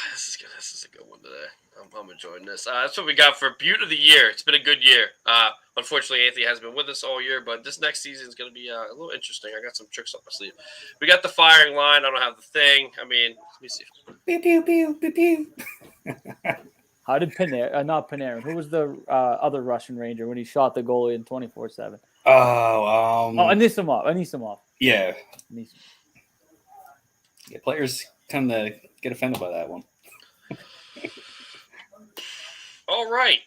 This is a good one today. I'm enjoying this. That's what we got for Butte of the Year. It's been a good year. Unfortunately, Anthony hasn't been with us all year, but this next season is going to be a little interesting. I got some tricks up my sleeve. We got the firing line. I don't have the thing. I mean, let me see. Pew, pew, pew, pew, pew. How did not Panarin? Who was the other Russian Ranger when he shot the goalie in 24/7? Anisimov. Yeah. Yeah, players tend to get offended by that one. All right.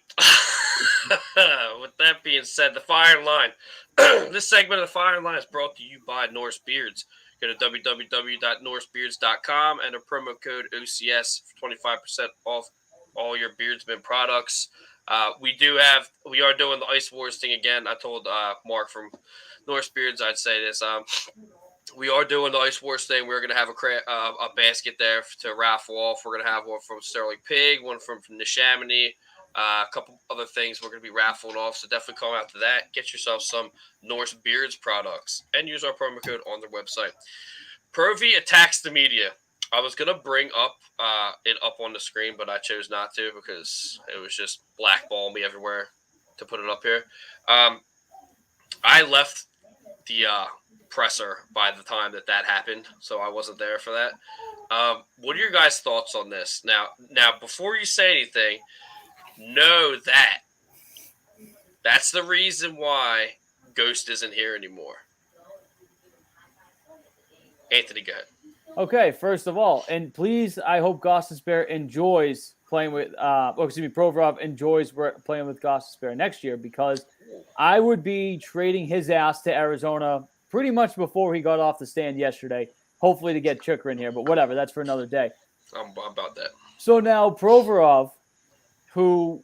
With that being said, the firing line. This segment of the firing line is brought to you by Norse Beards. Go to www.norsebeards.com and a promo code OCS for 25% off all your Beardsman products. We are doing the Ice Wars thing again. I told Mark from Norse Beards I'd say this. We are doing the Ice Wars thing. We're going to have a basket there to raffle off. We're going to have one from Sterling Pig, one from Neshaminy, a couple other things we're going to be raffling off. So definitely come out to that. Get yourself some Norse Beards products and use our promo code on their website. Provi attacks the media. I was going to bring it up on the screen, but I chose not to because it was just blackball me everywhere to put it up here. I left the presser by the time that happened, so I wasn't there for that. What are your guys' thoughts on this? Now, before you say anything, know that that's the reason why Ghost isn't here anymore. Anthony, go ahead. Okay, first of all, and please, I hope Gostisbehere enjoys playing with, Provorov enjoys playing with Gostisbehere next year, because I would be trading his ass to Arizona pretty much before he got off the stand yesterday, hopefully to get Chukra in here, but whatever, that's for another day. I'm about that. So now Provorov, who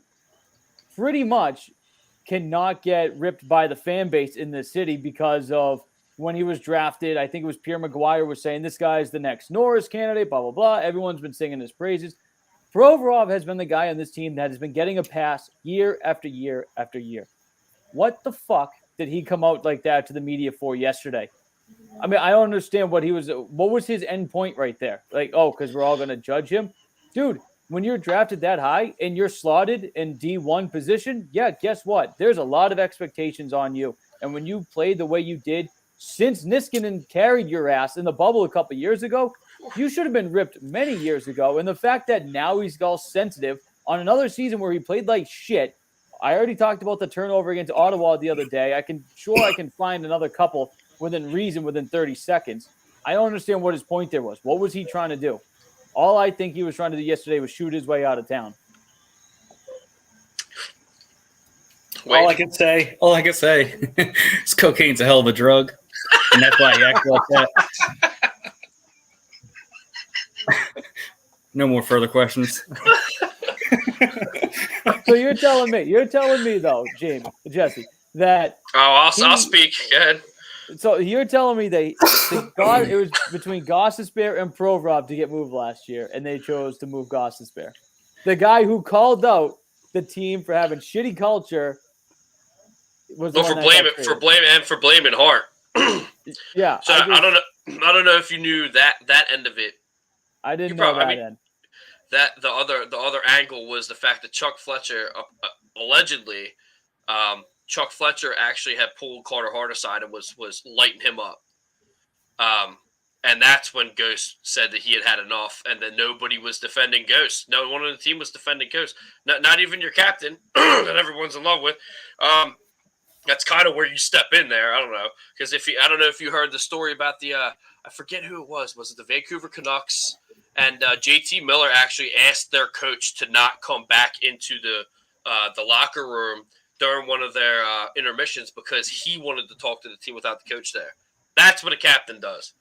pretty much cannot get ripped by the fan base in this city because of when he was drafted, I think it was Pierre Maguire was saying, this guy's the next Norris candidate, blah, blah, blah. Everyone's been singing his praises. Provorov has been the guy on this team that has been getting a pass year after year after year. What the fuck did he come out like that to the media for yesterday? I mean, I don't understand what was his end point right there? Like, oh, because we're all going to judge him? Dude, when you're drafted that high and you're slotted in D1 position, yeah, guess what? There's a lot of expectations on you. And when you played the way you did, since Niskanen carried your ass in the bubble a couple years ago, you should have been ripped many years ago. And the fact that now he's all sensitive on another season where he played like shit. I already talked about the turnover against Ottawa the other day. I can find another couple within 30 seconds. I don't understand what his point there was. What was he trying to do? All I think he was trying to do yesterday was shoot his way out of town. All I can say is cocaine's a hell of a drug. And that's why he acts like that. No more further questions. So you're telling me though, Jesse, that I'll speak. Go ahead. So you're telling me it was between Gostisbehere and Provorov to get moved last year, and they chose to move Gostisbehere. The guy who called out the team for having shitty culture was for blaming Hart. Yeah. So I don't know if you knew that end of it. I didn't know that end. That the other angle was the fact that Chuck Fletcher allegedly, Chuck Fletcher actually had pulled Carter Hart aside and was lighting him up. And that's when Ghost said that he had enough, and that nobody was defending Ghost. No one on the team was defending Ghost. Not even your captain that everyone's in love with. That's kind of where you step in there. I don't know, because I don't know if you heard the story about the I forget who it was. Was it the Vancouver Canucks? And JT Miller actually asked their coach to not come back into the locker room during one of their intermissions because he wanted to talk to the team without the coach there. That's what a captain does.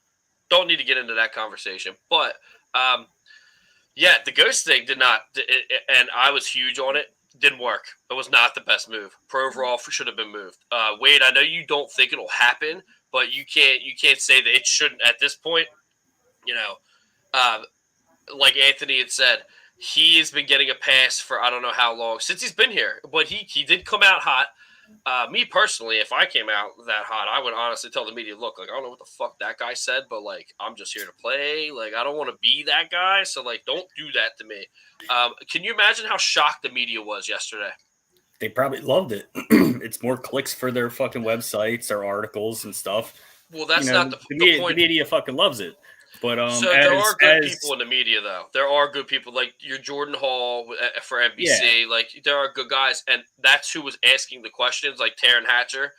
Don't need to get into that conversation. But, the Ghost thing did not – and I was huge on it. Didn't work. It was not the best move. Provorov should have been moved. Wade, I know you don't think it'll happen, but you can't say that it shouldn't at this point. You know, like Anthony had said, he has been getting a pass for I don't know how long since he's been here. But he did come out hot. Me personally, if I came out that hot, I would honestly tell the media, look, like, I don't know what the fuck that guy said, but, like, I'm just here to play. Like, I don't want to be that guy, so, like, don't do that to me. Can you imagine how shocked the media was yesterday? They probably loved it. It's more clicks for their fucking websites or articles and stuff. Well, that's not the point. The media fucking loves it. But there are good people in the media, though. There are good people, like your Jordan Hall for NBC. Yeah. Like, there are good guys, and that's who was asking the questions, like Taryn Hatcher.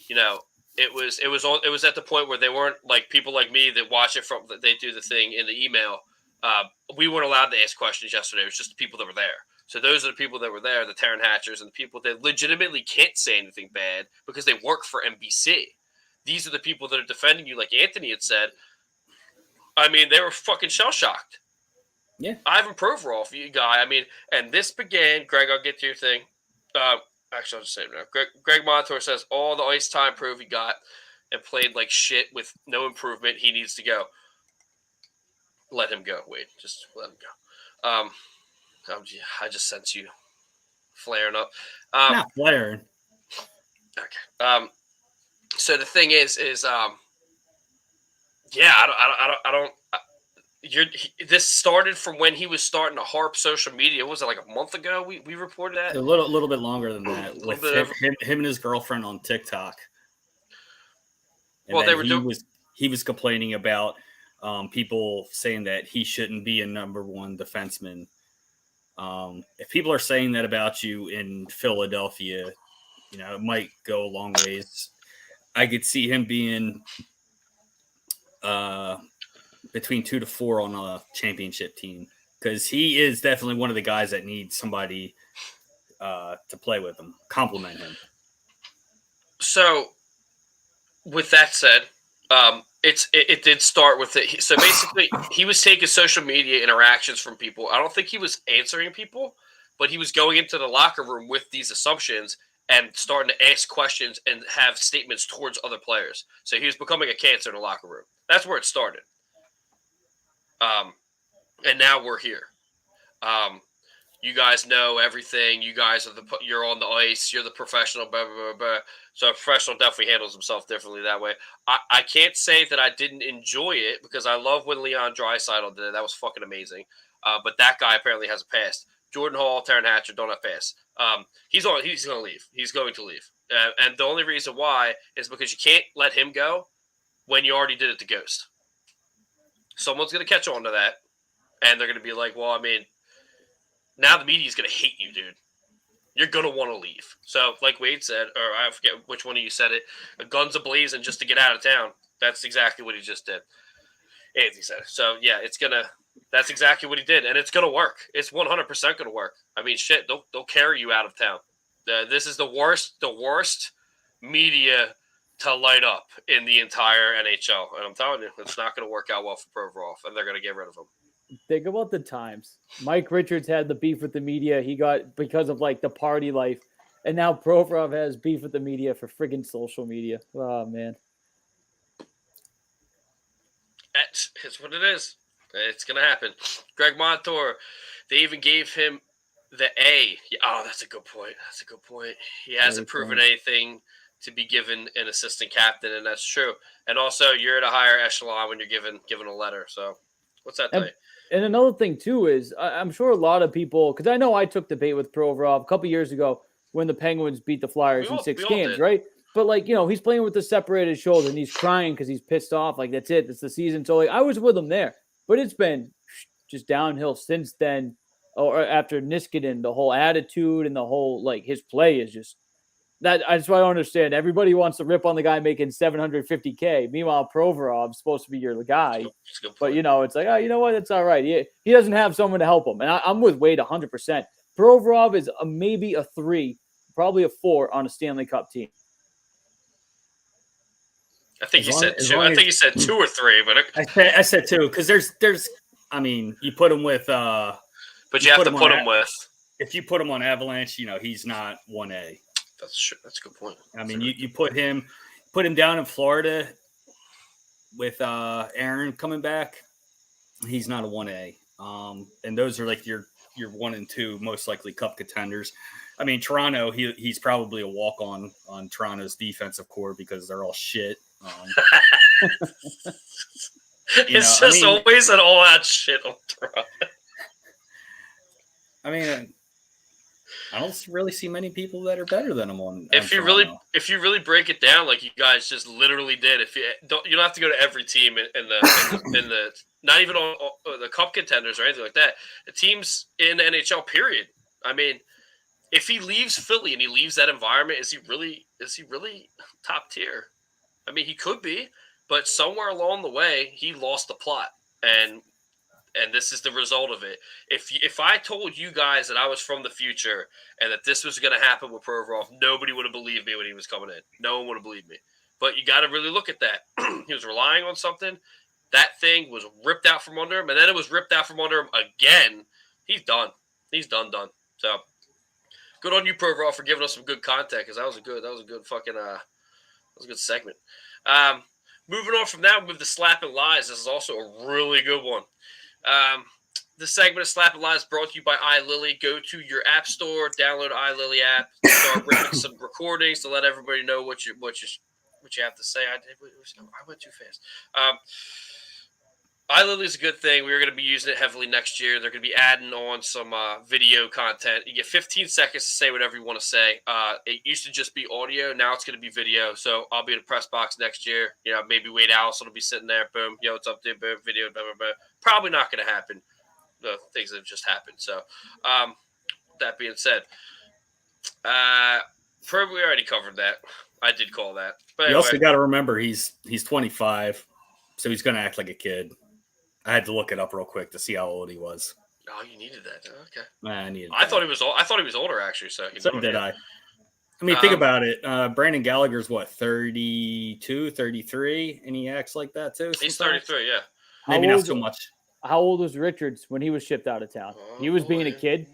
You know, it was at the point where they weren't like people like me that watch it from. They do the thing in the email. We weren't allowed to ask questions yesterday. It was just the people that were there. So those are the people that were there, the Taryn Hatchers, and the people that legitimately can't say anything bad because they work for NBC. These are the people that are defending you, like Anthony had said. I mean, they were fucking shell-shocked. Yeah. Ivan Provorov, you guy. I mean, and this began. Greg, I'll get to your thing. Actually, I'll just say it now. Greg Montour says all the ice time proof he got and played like shit with no improvement. He needs to go. Let him go. Wade, just let him go. I just sense you flaring up. Not flaring. Okay. So the thing is, yeah, I don't. This started from when he was starting to harp social media. What was it, like a month ago? We reported that A little bit longer than that with him and his girlfriend on TikTok. And well, he was complaining about people saying that he shouldn't be a number one defenseman. If people are saying that about you in Philadelphia, you know, it might go a long ways. I could see him being between 2 to 4 on a championship team because he is definitely one of the guys that needs somebody to play with him, compliment him. So, with that said, it did start with it. So basically, he was taking social media interactions from people. I don't think he was answering people, but he was going into the locker room with these assumptions and starting to ask questions and have statements towards other players. So he was becoming a cancer in the locker room. That's where it started. And now we're here. You guys know everything. You guys you're on the ice. You're the professional. Blah, blah, blah, blah. So a professional definitely handles himself differently that way. I can't say that I didn't enjoy it because I love when Leon Draisaitl did it. That was fucking amazing. But that guy apparently has a past. Jordan Hall, Taron Hatcher don't have pass. He's going to leave. He's going to leave. And the only reason why is because you can't let him go when you already did it to Ghost. Someone's going to catch on to that, and they're going to be like, well, I mean, now the media is going to hate you, dude. You're going to want to leave. So, like Wade said, or I forget which one of you said it, guns a-blazing just to get out of town. That's exactly what he just did. Anthony said it. So, yeah, that's exactly what he did, and it's going to work. It's 100% going to work. I mean, shit, they'll carry you out of town. This is the worst media to light up in the entire NHL. And I'm telling you, it's not going to work out well for Provorov, and they're going to get rid of him. Think about the times. Mike Richards had the beef with the media. He got because of like the party life. And now Provorov has beef with the media for friggin' social media. Oh, man. It's what it is. It's going to happen. Greg Montour, they even gave him the A. Oh, that's a good point. He hasn't proven anything to be given an assistant captain, and that's true. And also, you're at a higher echelon when you're given a letter. So, what's that tell you? And another thing, too, is I'm sure a lot of people, because I know I took the bait with Provorov a couple years ago when the Penguins beat the Flyers in 6 games, right? But, like, you know, he's playing with the separated shoulder, and he's crying because he's pissed off. Like, that's it. That's the season. So, like, I was with him there. But it's been just downhill since then, or after Niskanen, the whole attitude and the whole, like, his play is just that. That's what I don't understand. Everybody wants to rip on the guy making $750K. Meanwhile, Provorov's supposed to be your guy. But, you know, it's like, oh, you know what? It's all right. He doesn't have someone to help him. And I'm with Wade 100%. Provorov is maybe a 3, probably a 4 on a Stanley Cup team. I think you said 2. I think you said 2 or 3, but I said 2 because there's. I mean, you put him with. But you have to put him with. If you put him on Avalanche, you know he's not 1A. That's true. That's a good point. I mean, you put him down in Florida with Aaron coming back. He's not a 1A. And those are like your 1 and 2 most likely Cup contenders. I mean, Toronto, he's probably a walk on Toronto's defensive core because they're all shit. It's always an all-out shit on Toronto. I mean, I don't really see many people that are better than him on. If you really break it down, like you guys just literally did, you don't have to go to every team in the not even on the Cup contenders or anything like that. The teams in the NHL, period. I mean, if he leaves Philly and he leaves that environment, is he really top tier? I mean, he could be, but somewhere along the way, he lost the plot, and this is the result of it. If I told you guys that I was from the future and that this was going to happen with Provorov, nobody would have believed me when he was coming in. No one would have believed me. But you got to really look at that. He was relying on something. That thing was ripped out from under him, and then it was ripped out from under him again. He's done. He's done. So good on you, Pro for giving us some good content, because that was a good fucking that was a good segment. Moving on from that, we move to Slapping Lies. This is also a really good one. This segment of Slapping Lies brought to you by iLily. Go to your app store, download iLily app, start ripping some recordings to let everybody know what you have to say. I went too fast. iLily is a good thing. We're going to be using it heavily next year. They're going to be adding on some video content. You get 15 seconds to say whatever you want to say. It used to just be audio. Now it's going to be video. So I'll be in a press box next year. You know, maybe Wade Allison will be sitting there. Boom. Yo, what's up, dude? Boom. Video. Blah, blah, blah. Probably not going to happen. The things that have just happened. So that being said, we already covered that. I did call that. But anyway. You also got to remember he's 25, so he's going to act like a kid. I had to look it up real quick to see how old he was. Oh, you needed that. Okay. I needed. I thought he was old. I thought he was older actually. So did I. I mean, think about it. Brandon Gallagher's what, 32, 33, and he acts like that too. He's 33. Yeah. Maybe not so much. How old was Richards when he was shipped out of town? He was being a kid,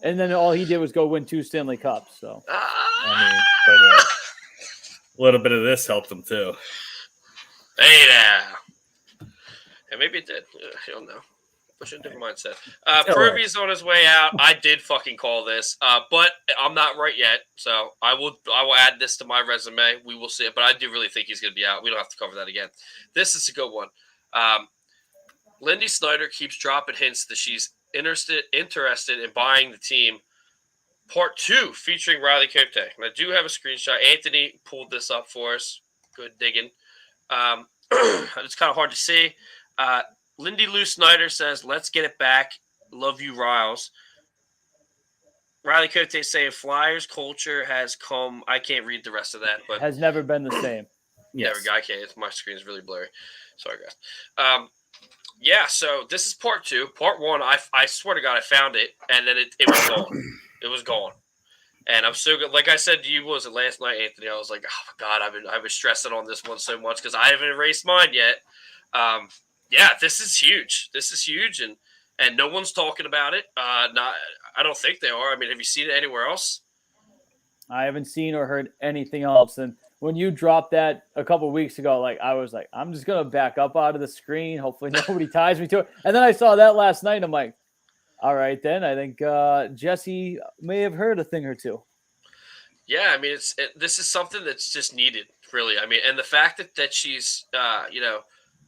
and then all he did was go win 2 Stanley Cups. So I mean, but a little bit of this helped him too. Hey now, and maybe it did. You don't know. Push a different mindset. Purvy's on his way out. I did fucking call this, but I'm not right yet. So I will add this to my resume. We will see it, but I do really think he's going to be out. We don't have to cover that again. This is a good one. Lindy Snyder keeps dropping hints that she's interested in buying the team. Part 2 featuring Riley Cote. And I do have a screenshot. Anthony pulled this up for us. Good digging. It's kind of hard to see. Lindy Lou Snyder says, "Let's get it back. Love you, Riles." Riley Cote saying, "Flyers culture has come." I can't read the rest of that, but has never been the same. Yes. There we go. I can't. My screen is really blurry. Sorry, guys. Yeah, so this is part 2. Part 1, I swear to God, I found it, and then it was gone. It was gone. And I'm so good. Like I said to you, was it last night, Anthony? I was like, oh, my God, I've been stressing on this one so much because I haven't erased mine yet. Yeah, this is huge. This is huge, and no one's talking about it. I don't think they are. I mean, have you seen it anywhere else? I haven't seen or heard anything else. And when you dropped that a couple of weeks ago, like I was like, I'm just gonna back up out of the screen. Hopefully nobody ties me to it. And then I saw that last night. And I'm like, all right, then I think Jesse may have heard a thing or two. Yeah, I mean, this is something that's just needed, really. I mean, and the fact that she's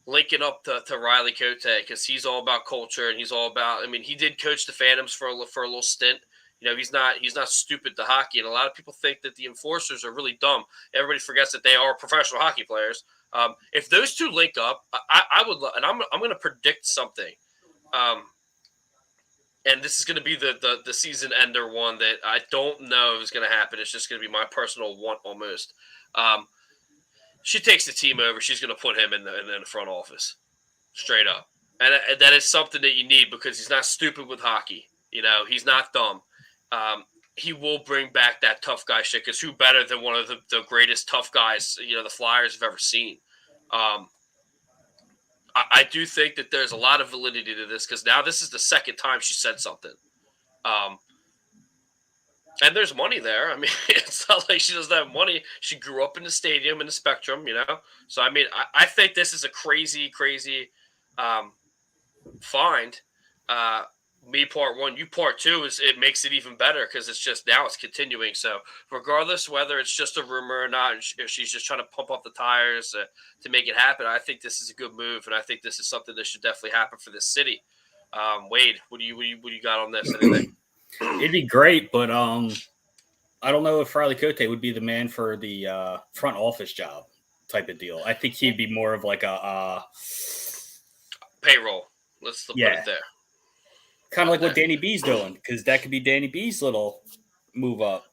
linking up to Riley Cote, because he's all about culture and he's all about. I mean, he did coach the Phantoms for a little stint. You know, he's not stupid to hockey, and a lot of people think that the Enforcers are really dumb. Everybody forgets that they are professional hockey players. If those two link up, I would, and I'm going to predict something. And this is going to be the season ender one that I don't know if it's going to happen. It's just going to be my personal want almost. She takes the team over. She's going to put him in the front office, straight up, and that is something that you need because he's not stupid with hockey. You know, he's not dumb. He will bring back that tough guy shit because who better than one of the greatest tough guys, the Flyers have ever seen. I do think that there's a lot of validity to this because now this is the second time she said something. And there's money there. I mean, it's not like she doesn't have money. She grew up in the stadium, in the Spectrum, So, I mean, I think this is a crazy, crazy find. Me part 1, you part 2 it makes it even better because it's just now it's continuing. So regardless whether it's just a rumor or not, if she's just trying to pump up the tires to make it happen, I think this is a good move, and I think this is something that should definitely happen for this city. Wade, what do you got on this? Anything? It'd be great, but I don't know if Riley Cote would be the man for the front office job type of deal. I think he'd be more of like a payroll. Let's put it there. Kind of like what Danny B's doing, because that could be Danny B's little move up.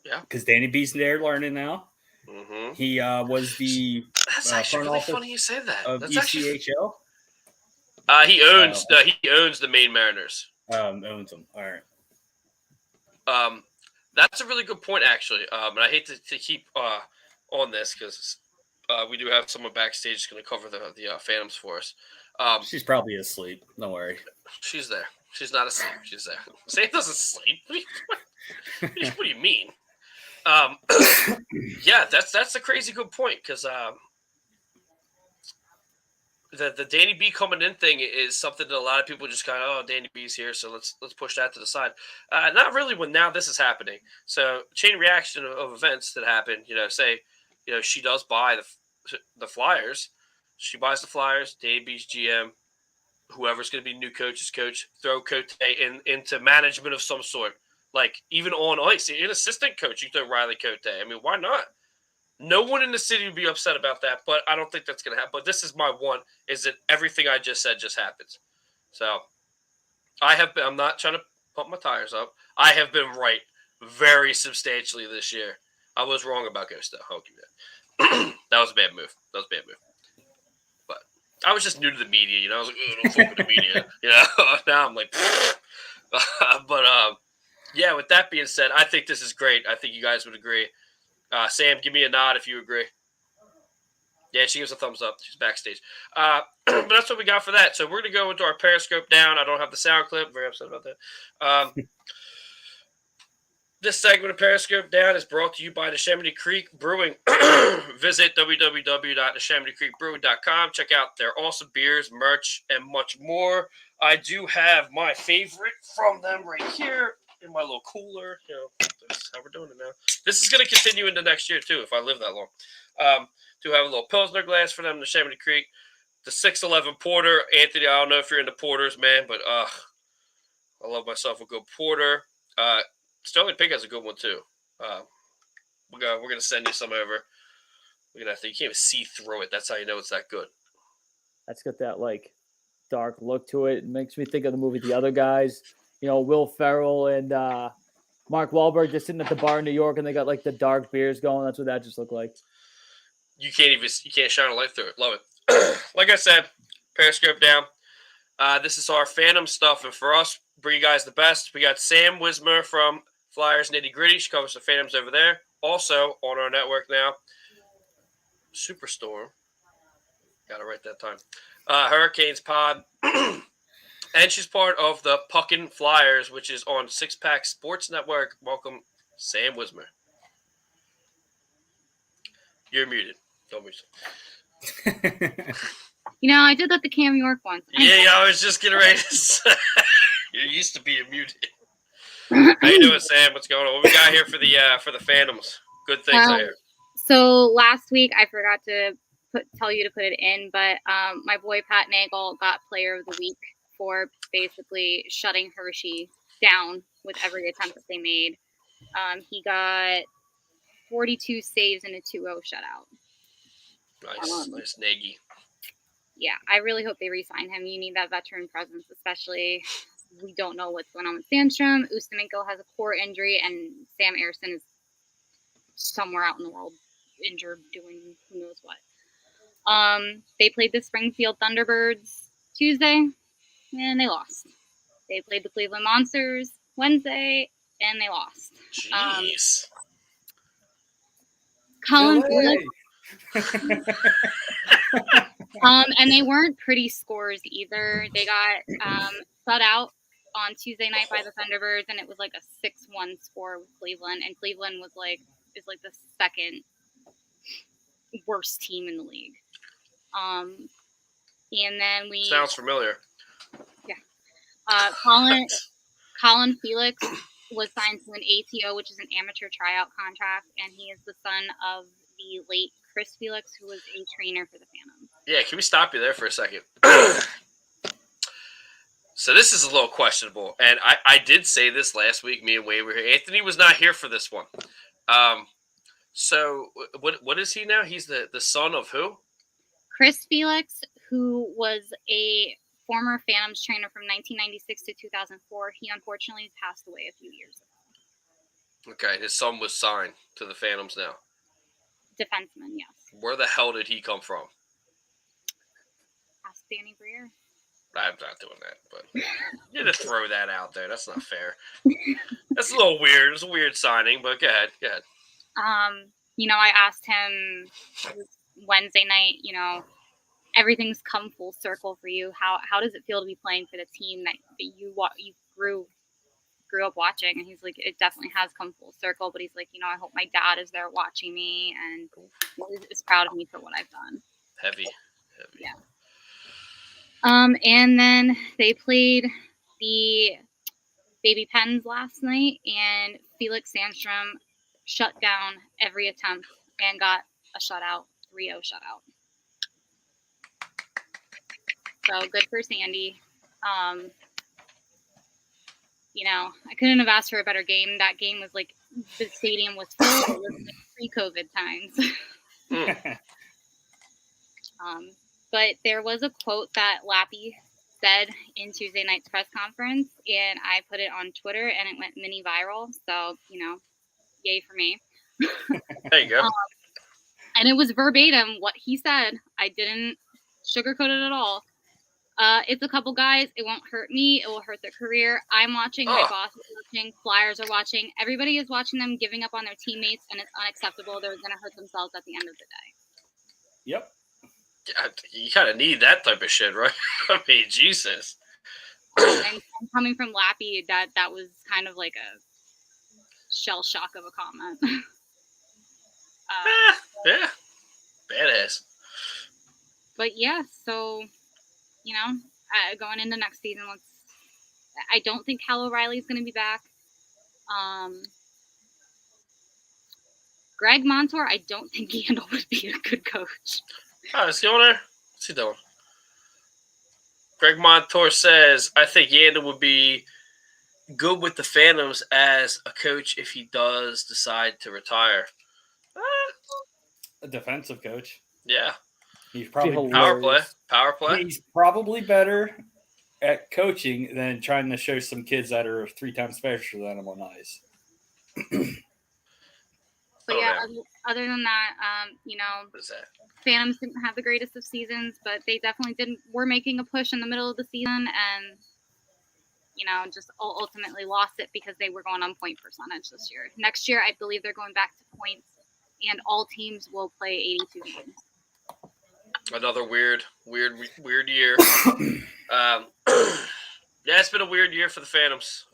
Yeah. Because Danny B's there learning now. Mm-hmm. He was the That's actually really funny you say that. Of That's ECHL. He owns the Maine Mariners. Owns them. All right. That's a really good point, actually. And I hate to keep on this because We do have someone backstage who's going to cover the Phantoms for us. She's probably asleep. Don't worry. She's there. She's not asleep. She's there. Sam doesn't sleep. What do you mean? Yeah, that's a crazy good point because the Danny B coming in thing is something that a lot of people just kind of, oh, Danny B's here, so let's push that to the side. Not really when now this is happening. So chain reaction of events that happen. Say, she does buy the Flyers. She buys the Flyers. Danny B's GM. Whoever's going to be new coach's coach, throw Cote into management of some sort. Like, even on ice, an assistant coach, you throw Riley Cote. I mean, why not? No one in the city would be upset about that, but I don't think that's going to happen. But this is my one, is that everything I just said just happens. So, I'm not trying to pump my tires up. I have been right very substantially this year. I was wrong about Ghost, though. I'll give you that. That was a bad move. But I was just new to the media, I was like, oh, don't fuck with the media. Now I'm like, but yeah, with that being said, I think this is great. I think you guys would agree. Sam, give me a nod if you agree. Yeah, she gives a thumbs up. She's backstage. But that's what we got for that. So we're going to go into our Periscope down. I don't have the sound clip. Very upset about that. This segment of Periscope Down is brought to you by the Neshaminy Creek Brewing. Visit www.neshaminycreekbrewing.com. Check out their awesome beers, merch, and much more. I do have my favorite from them right here in my little cooler. That's how we're doing it now. This is going to continue into next year, too, if I live that long. Do have a little Pilsner glass for them, the Neshaminy Creek. The 611 Porter. Anthony, I don't know if you're into porters, man, but I love myself a good porter. Sterling Pig has a good one, too. We're gonna send you some over. You can't even see through it. That's how you know it's that good. That's got that, like, dark look to it. It makes me think of the movie The Other Guys. Will Ferrell and Mark Wahlberg just sitting at the bar in New York, and they got, like, the dark beers going. That's what that just looked like. You can't shine a light through it. Love it. Like I said, Periscope down. This is our Phantom stuff, and for us, bring you guys the best. We got Sam Wismer from Flyers Nitty Gritty. She covers the Phantoms over there. Also on our network now, Superstorm. Got it right that time. Hurricanes Pod. And she's part of the Puckin' Flyers, which is on Six Pack Sports Network. Welcome, Sam Wismer. You're muted. Don't mute. I did let the Cam York once. Yeah, I was just getting ready to say. You're used to being muted. How you doing, Sam? What's going on? What we got here for the Phantoms? Good things I hear. So last week I forgot to tell you to put it in, but my boy Pat Nagel got Player of the Week for basically shutting Hershey down with every attempt that they made. He got 42 saves and a 2-0 shutout. Nice Nagy. Yeah, I really hope they re-sign him. You need that veteran presence, especially we don't know what's going on with Sandstrom. Ustimenko has a core injury, and Sam Ersson is somewhere out in the world injured, doing who knows what. They played the Springfield Thunderbirds Tuesday, and they lost. They played the Cleveland Monsters Wednesday, and they lost. Jeez. Colin Felix. And they weren't pretty scores either. They got shut out on Tuesday night by the Thunderbirds, and it was like a 6-1 score with Cleveland. And Cleveland is like the second worst team in the league. And then sounds familiar. Yeah. Colin Felix was signed to an ATO, which is an amateur tryout contract, and he is the son of the late Chris Felix, who was a trainer for the Phantoms. Yeah, can we stop you there for a second? So this is a little questionable, and I did say this last week. Me and Wade were here. Anthony was not here for this one. So what is he now? He's the son of who? Chris Felix, who was a former Phantoms trainer from 1996 to 2004. He unfortunately passed away a few years ago. Okay, his son was signed to the Phantoms now. Defenseman, yes. Where the hell did he come from? Ask Danny Briere. I'm not doing that, but you had to throw that out there. That's not fair. That's a little weird. It's a weird signing, but go ahead. I asked him Wednesday night, everything's come full circle for you. How does it feel to be playing for the team that you grew up watching? And he's like, it definitely has come full circle, but he's like, I hope my dad is there watching me and is proud of me for what I've done. Heavy. Yeah. And then they played the Baby Pens last night, and Felix Sandstrom shut down every attempt and got a shutout, 3-0 shutout. So good for Sandy. I couldn't have asked for a better game. That game was like, the stadium was full. It was like pre-COVID times. But there was a quote that Lappy said in Tuesday night's press conference, and I put it on Twitter, and it went mini viral. So, yay for me. There you go. And it was verbatim what he said. I didn't sugarcoat it at all. It's a couple guys. It won't hurt me. It will hurt their career. I'm watching. My boss is watching. Flyers are watching. Everybody is watching them giving up on their teammates, and it's unacceptable. They're going to hurt themselves at the end of the day. Yep. You kind of need that type of shit, right? I mean, Jesus. And coming from Lappy, that was kind of like a shell shock of a comment. Yeah. Badass. But yeah, so, going into next season, I don't think Hal O'Reilly's going to be back. Greg Montour, I don't think Yandel would be a good coach. Oh, is he on there? What's he doing? Greg Montour says, I think Yandel would be good with the Phantoms as a coach if he does decide to retire. A defensive coach. Yeah. He's probably Power play. He's probably better at coaching than trying to show some kids that are 3 times faster than him on ice. But other than that, What is that? Phantoms didn't have the greatest of seasons, but they definitely were making a push in the middle of the season, and just ultimately lost it because they were going on point percentage this year. Next year, I believe they're going back to points, and all teams will play 82 games. Another weird year. Yeah, it's been a weird year for the Phantoms.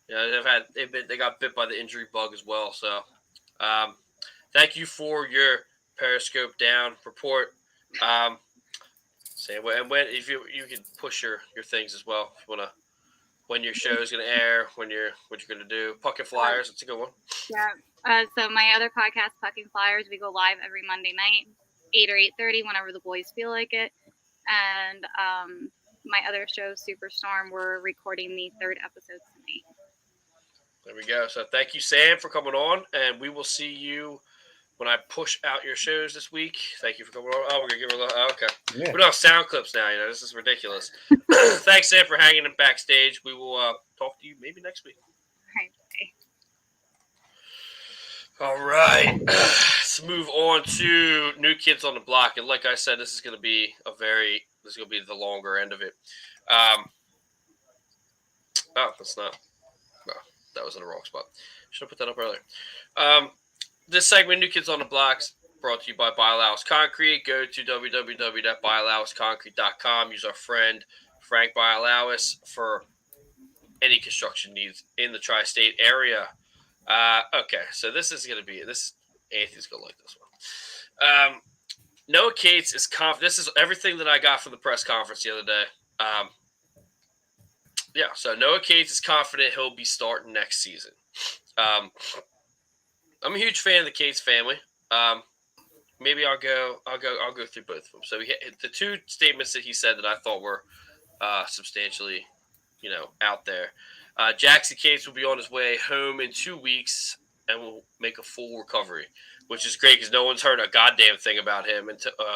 They got bit by the injury bug as well. So, thank you for your Periscope down report. If you can push your things as well. If you wanna, when your show is gonna air, what you're gonna do. Puckin' Flyers, it's a good one. Yeah. So my other podcast, Puckin' Flyers, we go live every Monday night, 8 or 8:30, whenever the boys feel like it. And my other show, Superstorm, we're recording the 3rd episode tonight. There we go. So thank you, Sam, for coming on, and we will see you when I push out your shows this week. Thank you for coming on. Oh, we're going to give her a little... okay. Yeah. We're doing sound clips now. This is ridiculous. Thanks, Sam, for hanging in backstage. We will talk to you maybe next week. All right. Let's move on to New Kids on the Block. And like I said, this is going to be the longer end of it. That's not... Well, that was in the wrong spot. Should have put that up earlier. This segment, New Kids on the Blocks, brought to you by Bialow's Concrete. Go to www.bialowsconcrete.com. Use our friend Frank Bialowis for any construction needs in the tri-state area. Okay, so this is going to be Anthony's going to like this one. Noah Cates is confident. This is everything that I got from the press conference the other day. So Noah Cates is confident he'll be starting next season. I'm a huge fan of the Cates family. Maybe I'll go through both of them. So the 2 statements that he said that I thought were substantially, out there. Jackson Cates will be on his way home in 2 weeks and will make a full recovery, which is great because no one's heard a goddamn thing about him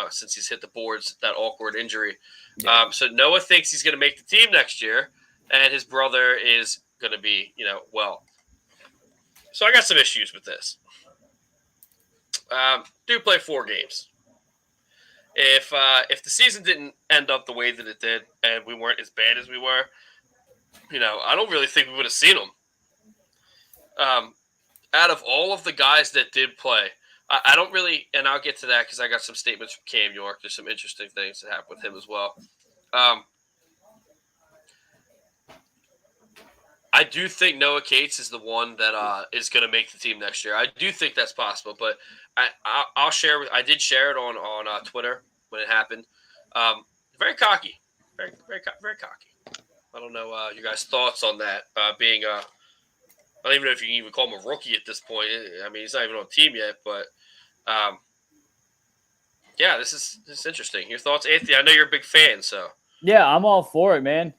since he's hit the boards, that awkward injury. Yeah. So Noah thinks he's going to make the team next year, and his brother is going to be, well. So I got some issues with this. Do play 4 games. If the season didn't end up the way that it did, and we weren't as bad as we were, I don't really think we would have seen them. Out of all of the guys that did play, I don't really, and I'll get to that because I got some statements from Cam York. There's some interesting things that happened with him as well. I do think Noah Cates is the one that is going to make the team next year. I do think that's possible, but I'll share. I did share it on Twitter when it happened. Very cocky, very cocky. I don't know you guys' thoughts on that. Being I don't even know if you can even call him a rookie at this point. I mean, he's not even on the team yet, but yeah, this is interesting. Your thoughts, Anthony? I know you're a big fan, so Yeah, I'm all for it, man.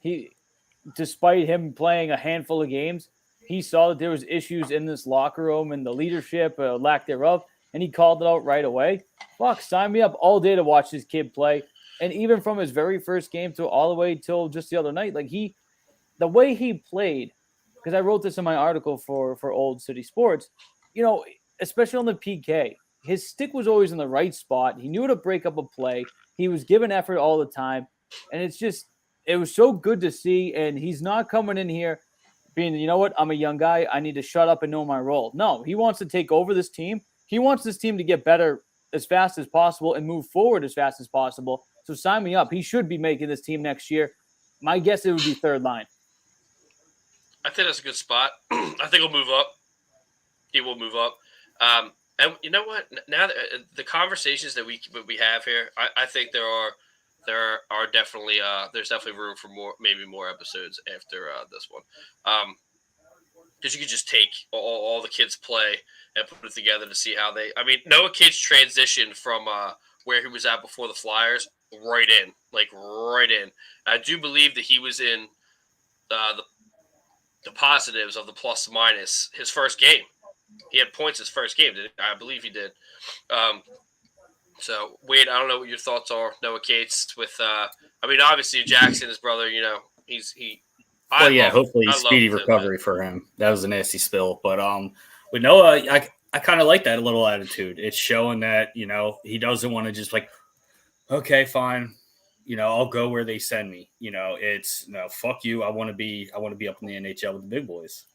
Despite him playing a handful of games, he saw that there was issues in this locker room and the leadership, lack thereof, and he called it out right away. Fuck, sign me up all day to watch this kid play. And even from his very first game to all the way till just the other night, like the way he played, because I wrote this in my article for Old City Sports, especially on the PK, his stick was always in the right spot. He knew how to break up a play. He was giving effort all the time. And it was so good to see. And he's not coming in here being, you know what, I'm a young guy. I need to shut up and know my role. No, he wants to take over this team. He wants this team to get better as fast as possible and move forward as fast as possible. So sign me up. He should be making this team next year. My guess it would be third line. I think that's a good spot. I think he'll move up. He will move up. And you know what? Now that, the conversations that we have here, I think there are definitely there's definitely room for more episodes after this one, because you could just take all the kids' play and put it together to see how they. I mean, Noah Cates transitioned from where he was at before the Flyers right in. I do believe that he was in the positives of the plus minus his first game. He had points his first game. I believe he did. So, Wade, I don't know what your thoughts are. Noah Cates with, obviously Jackson, his brother. Hopefully speedy recovery for him. That was a nasty spill, but with Noah, I kind of like that little attitude. It's showing that he doesn't want to just like, okay, fine, I'll go where they send me. It's no, fuck you. I want to be up in the NHL with the big boys.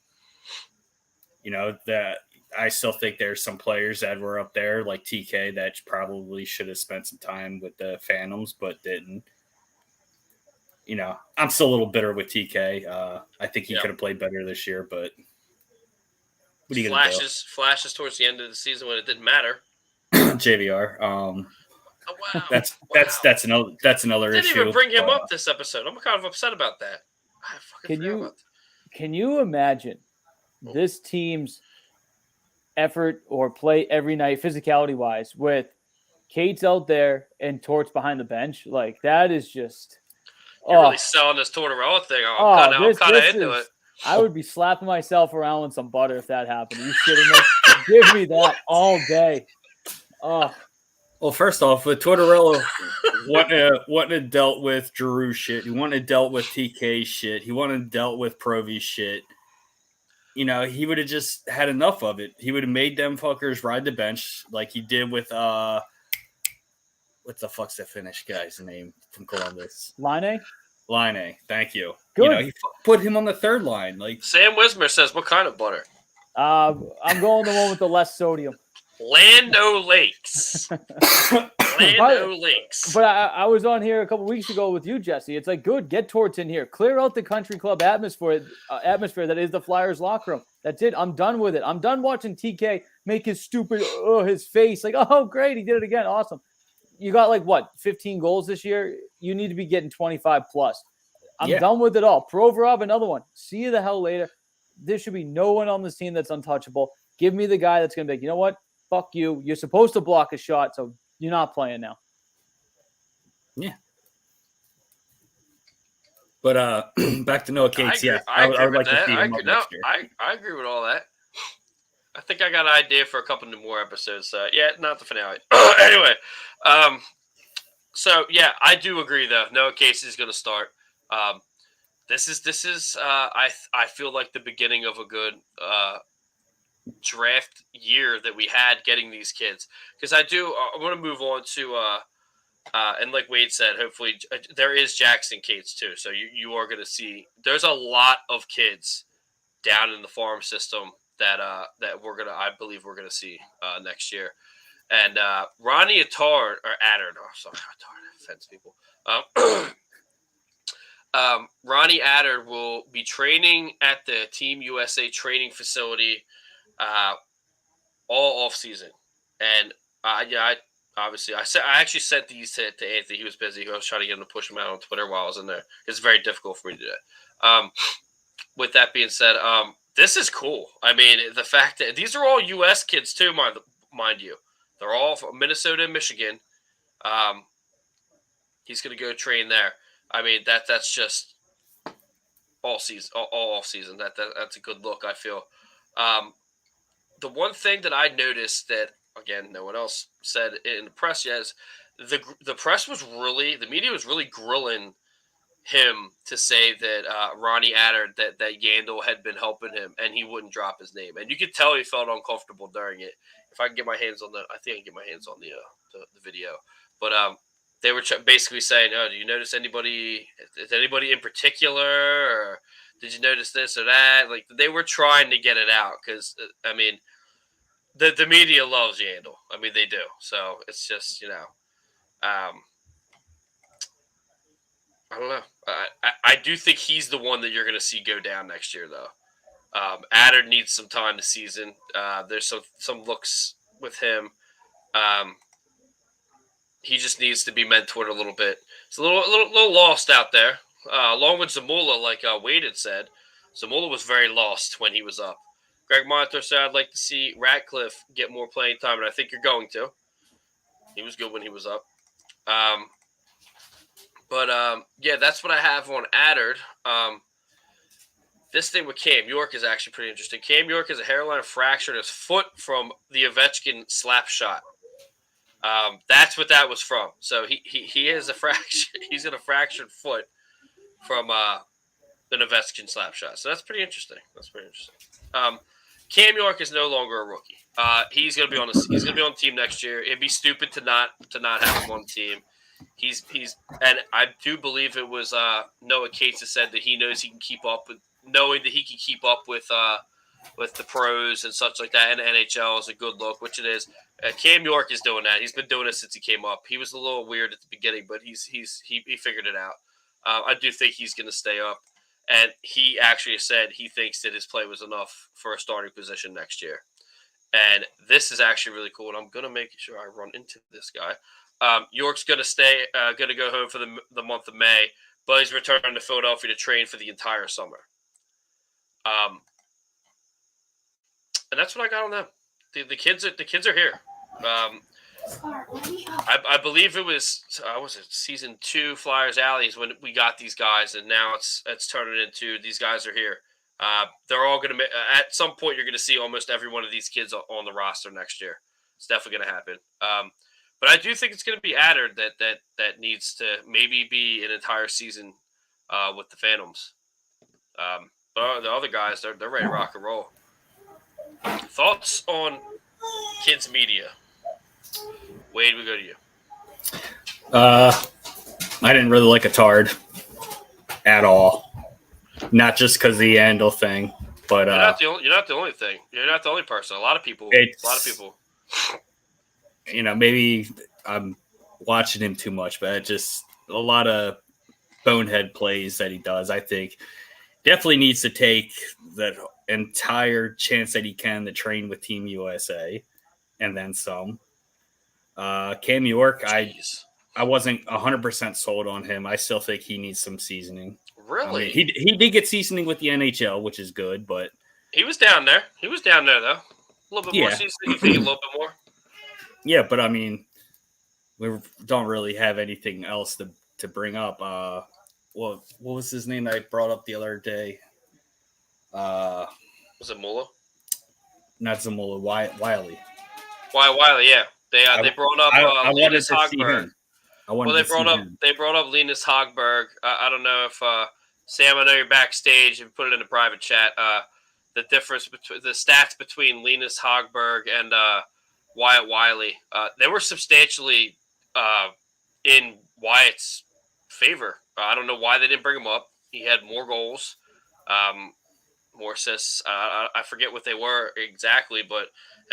That I still think there's some players that were up there like TK that probably should have spent some time with the Phantoms, but didn't. I'm still a little bitter with TK. I think he could have played better this year, but what are you going to do? Flashes towards the end of the season when it didn't matter. JVR. Oh, wow. That's another issue. Didn't even bring him up this episode. I'm kind of upset about that. I fucking forgot about that. Can you imagine this team's effort or play every night, physicality wise, with Cates out there and Torts behind the bench? Like, that is just. You're really selling this Tortorella thing. I'm kind of into it. I would be slapping myself around with some butter if that happened. Are you kidding me? Give me that all day. Oh. Well, first off, with Tortorella, wanting to dealt with Giroux shit. He wanted to dealt with TK shit. He wanted to dealt with Provy shit. He would have just had enough of it. He would have made them fuckers ride the bench like he did with what the fuck's the Finnish guy's name from Columbus? Line A. Thank you. Good. He put him on the third line. Like Sam Wismer says, what kind of butter? I'm going the one with the less sodium. Lando Lakes. Lando Lakes. But I was on here a couple weeks ago with you, Jesse. It's like, good, get Torts in here. Clear out the country club atmosphere that is the Flyers locker room. That's it. I'm done with it. I'm done watching TK make his stupid, his face. Like, oh, great, he did it again. Awesome. You got 15 goals this year? You need to be getting 25 plus. I'm done with it all. Provorov, another one. See you the hell later. There should be no one on this team that's untouchable. Give me the guy that's going to be like, you know what? Fuck you. You're supposed to block a shot, so you're not playing now. Yeah. But back to Noah Cates. I would like to see him up next year. I agree with all that. I think I got an idea for a couple more episodes. Not the finale. Anyway, I do agree though. Noah Cates is going to start. This is I feel like the beginning of a good draft year that we had getting these kids, because I want to move on to and like Wade said, hopefully there is Jackson Cates too. So you are going to see there's a lot of kids down in the farm system that I believe we're gonna see next year. And Ronnie Attard, or Attard, oh, sorry, Attard, offends people. Ronnie Attard will be training at the Team USA training facility all off season. And I actually sent these to Anthony. He was busy. I was trying to get him to push them out on Twitter while I was in there. It's very difficult for me to do that. With that being said, this is cool. I mean, the fact that these are all U.S. kids too, mind you. They're all from Minnesota and Michigan. He's going to go train there. I mean, that's just all season, all off season. That's a good look, I feel. The one thing that I noticed that, again, no one else said in the press yet is the media was really grilling him to say that Ronnie Attard, that Yandel had been helping him and he wouldn't drop his name. And you could tell he felt uncomfortable during it. If I can get my hands on I think I can get my hands on the video. But they were basically saying, "Oh, do you notice anybody? Is anybody in particular, or did you notice this or that?" Like they were trying to get it out because I mean, the media loves Yandel. I mean, they do. So it's just I don't know. I do think he's the one that you're going to see go down next year, though. Attard needs some time to season. There's some looks with him. He just needs to be mentored a little bit. It's a little lost out there. Along with Zamula, like Wade had said, Zamula was very lost when he was up. Greg Monitor said, "I'd like to see Ratcliffe get more playing time," and I think you're going to. He was good when he was up. Yeah, that's what I have on Attard. This thing with Cam York is actually pretty interesting. Cam York has a hairline fracture in his foot from the Ovechkin slap shot. That's what that was from. So he has a fracture. He's got a fractured foot from an Ovechkin slap shot. So that's pretty interesting. Cam York is no longer a rookie. He's gonna be on the team next year. It'd be stupid to not have him on the team. He's and I do believe it was Noah Cates that said that he knows he can keep up with the pros and such like that, and the NHL is a good look, which it is. Cam York is doing that. He's been doing it since he came up. He was a little weird at the beginning, but he figured it out. I do think he's going to stay up, and he actually said he thinks that his play was enough for a starting position next year. And this is actually really cool, and I'm going to make sure I run into this guy. York's going to go home for the month of May, but he's returning to Philadelphia to train for the entire summer. And that's what I got on them. The kids are here. I believe it was season 2 Flyers Alleys when we got these guys, and now it's turning into these guys are here. They're all going to at some point you're going to see almost every one of these kids on the roster next year. It's definitely going to happen. But I do think it's going to be Attard that needs to maybe be an entire season with the Phantoms. But the other guys, they're ready to rock and roll. Thoughts on kids media? Wade, we go to you. I didn't really like Attard at all. Not just because of the Yandel thing, but you're not the only thing. You're not the only person. A lot of people. Maybe I'm watching him too much, but just a lot of bonehead plays that he does. I think definitely needs to take the entire chance that he can to train with Team USA, and then some. Cam York, Jeez. I wasn't 100% sold on him. I still think he needs some seasoning. Really? I mean, he did get seasoning with the NHL, which is good, but he was down there. He was down there though. A little bit more seasoning. You think a little bit more? Yeah, but I mean, we don't really have anything else to bring up. What was his name that I brought up the other day? Was it Mulla? Not Zamula, Wiley. Wiley, yeah. They brought up Linus Hogberg. They brought up Linus Hogberg. I don't know if Sam, I know you're backstage and put it in a private chat. The difference between the stats between Linus Hogberg and Wyatt Wiley, they were substantially in Wyatt's favor. I don't know why they didn't bring him up. He had more goals, more assists. I forget what they were exactly, but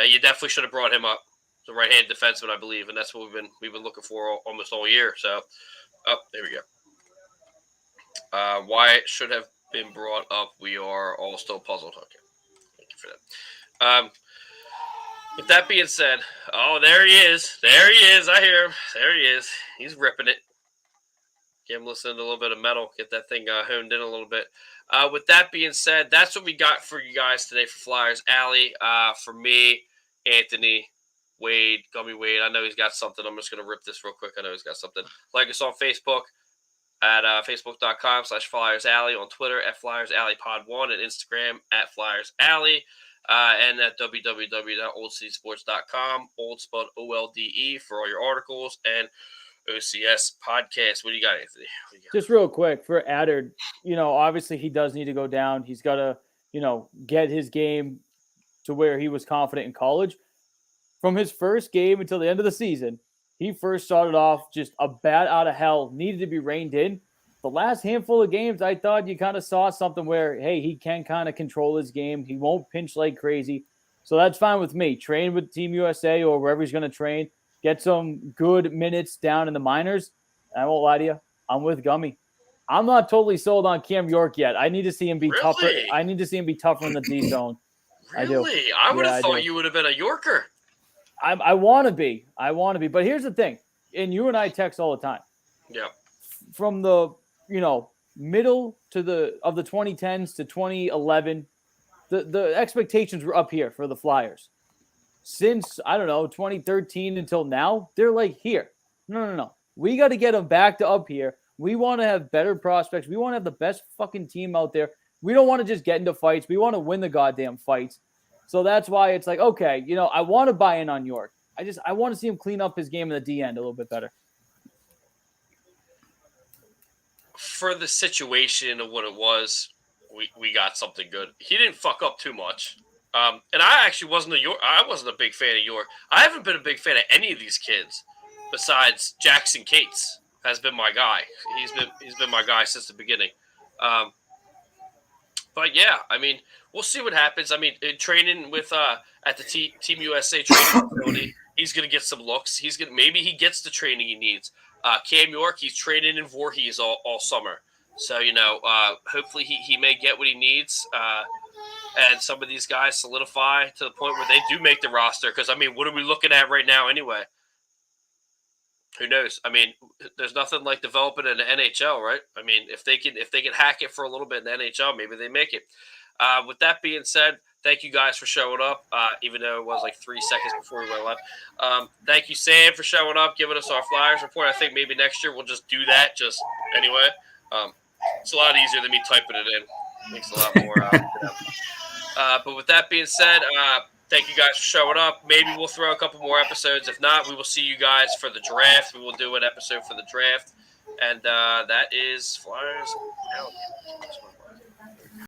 you definitely should have brought him up. the right-hand defenseman, I believe, and that's what we've been looking for almost all year. So, there we go. Why it should have been brought up, we are all still puzzled. Okay, thank you for that. With that being said, oh, there he is. There he is. I hear him. There he is. He's ripping it. Get him listening to a little bit of metal. Get that thing honed in a little bit. With that being said, that's what we got for you guys today for Flyers Alley. For me, Anthony, Wade, Gummy Wayde. I know he's got something. I'm just going to rip this real quick. I know he's got something. Like us on Facebook at facebook.com/Flyers Alley, on Twitter at Flyers Alley Pod 1, and Instagram at Flyers Alley. And at www.oldcitysports.com, old spelled OLDE, for all your articles and OCS podcast. What do you got, Anthony? What do you got? Just real quick for Adder, obviously he does need to go down. He's got to, get his game to where he was confident in college. From his first game until the end of the season, he first started off just a bat out of hell, needed to be reined in. The last handful of games, I thought you kind of saw something where, hey, he can kind of control his game. He won't pinch like crazy. So that's fine with me. Train with Team USA or wherever he's going to train. Get some good minutes down in the minors. And I won't lie to you, I'm with Gummy. I'm not totally sold on Cam York yet. I need to see him be tougher. I need to see him be tougher in the D zone. Really? I would have thought you would have been a Yorker. I want to be. But here's the thing. And you and I text all the time. Yeah. From the middle to the 2010s to 2011, the expectations were up here for the Flyers. Since, 2013 until now, they're like here. No. We got to get them back to up here. We want to have better prospects. We want to have the best fucking team out there. We don't want to just get into fights. We want to win the goddamn fights. So that's why it's like, okay, I want to buy in on York. I want to see him clean up his game in the D end a little bit better. For the situation of what it was, we got something good. He didn't fuck up too much. And I actually wasn't a big fan of York. I haven't been a big fan of any of these kids besides Jackson Cates has been my guy. He's been my guy since the beginning. But yeah, we'll see what happens. In training with at the Team USA training facility, he's gonna get some looks. Maybe he gets the training he needs. Cam York, he's training in Voorhees all summer. So, hopefully he may get what he needs. And some of these guys solidify to the point where they do make the roster. Because, what are we looking at right now anyway? Who knows? There's nothing like developing in the NHL, right? If they can hack it for a little bit in the NHL, maybe they make it. With that being said, thank you guys for showing up, even though it was like 3 seconds before we went live. Thank you, Sam, for showing up, giving us our Flyers report. I think maybe next year we'll just do that anyway. It's a lot easier than me typing it in. Makes a lot more. But with that being said, thank you guys for showing up. Maybe we'll throw a couple more episodes. If not, we will see you guys for the draft. We will do an episode for the draft. And that is Flyers out.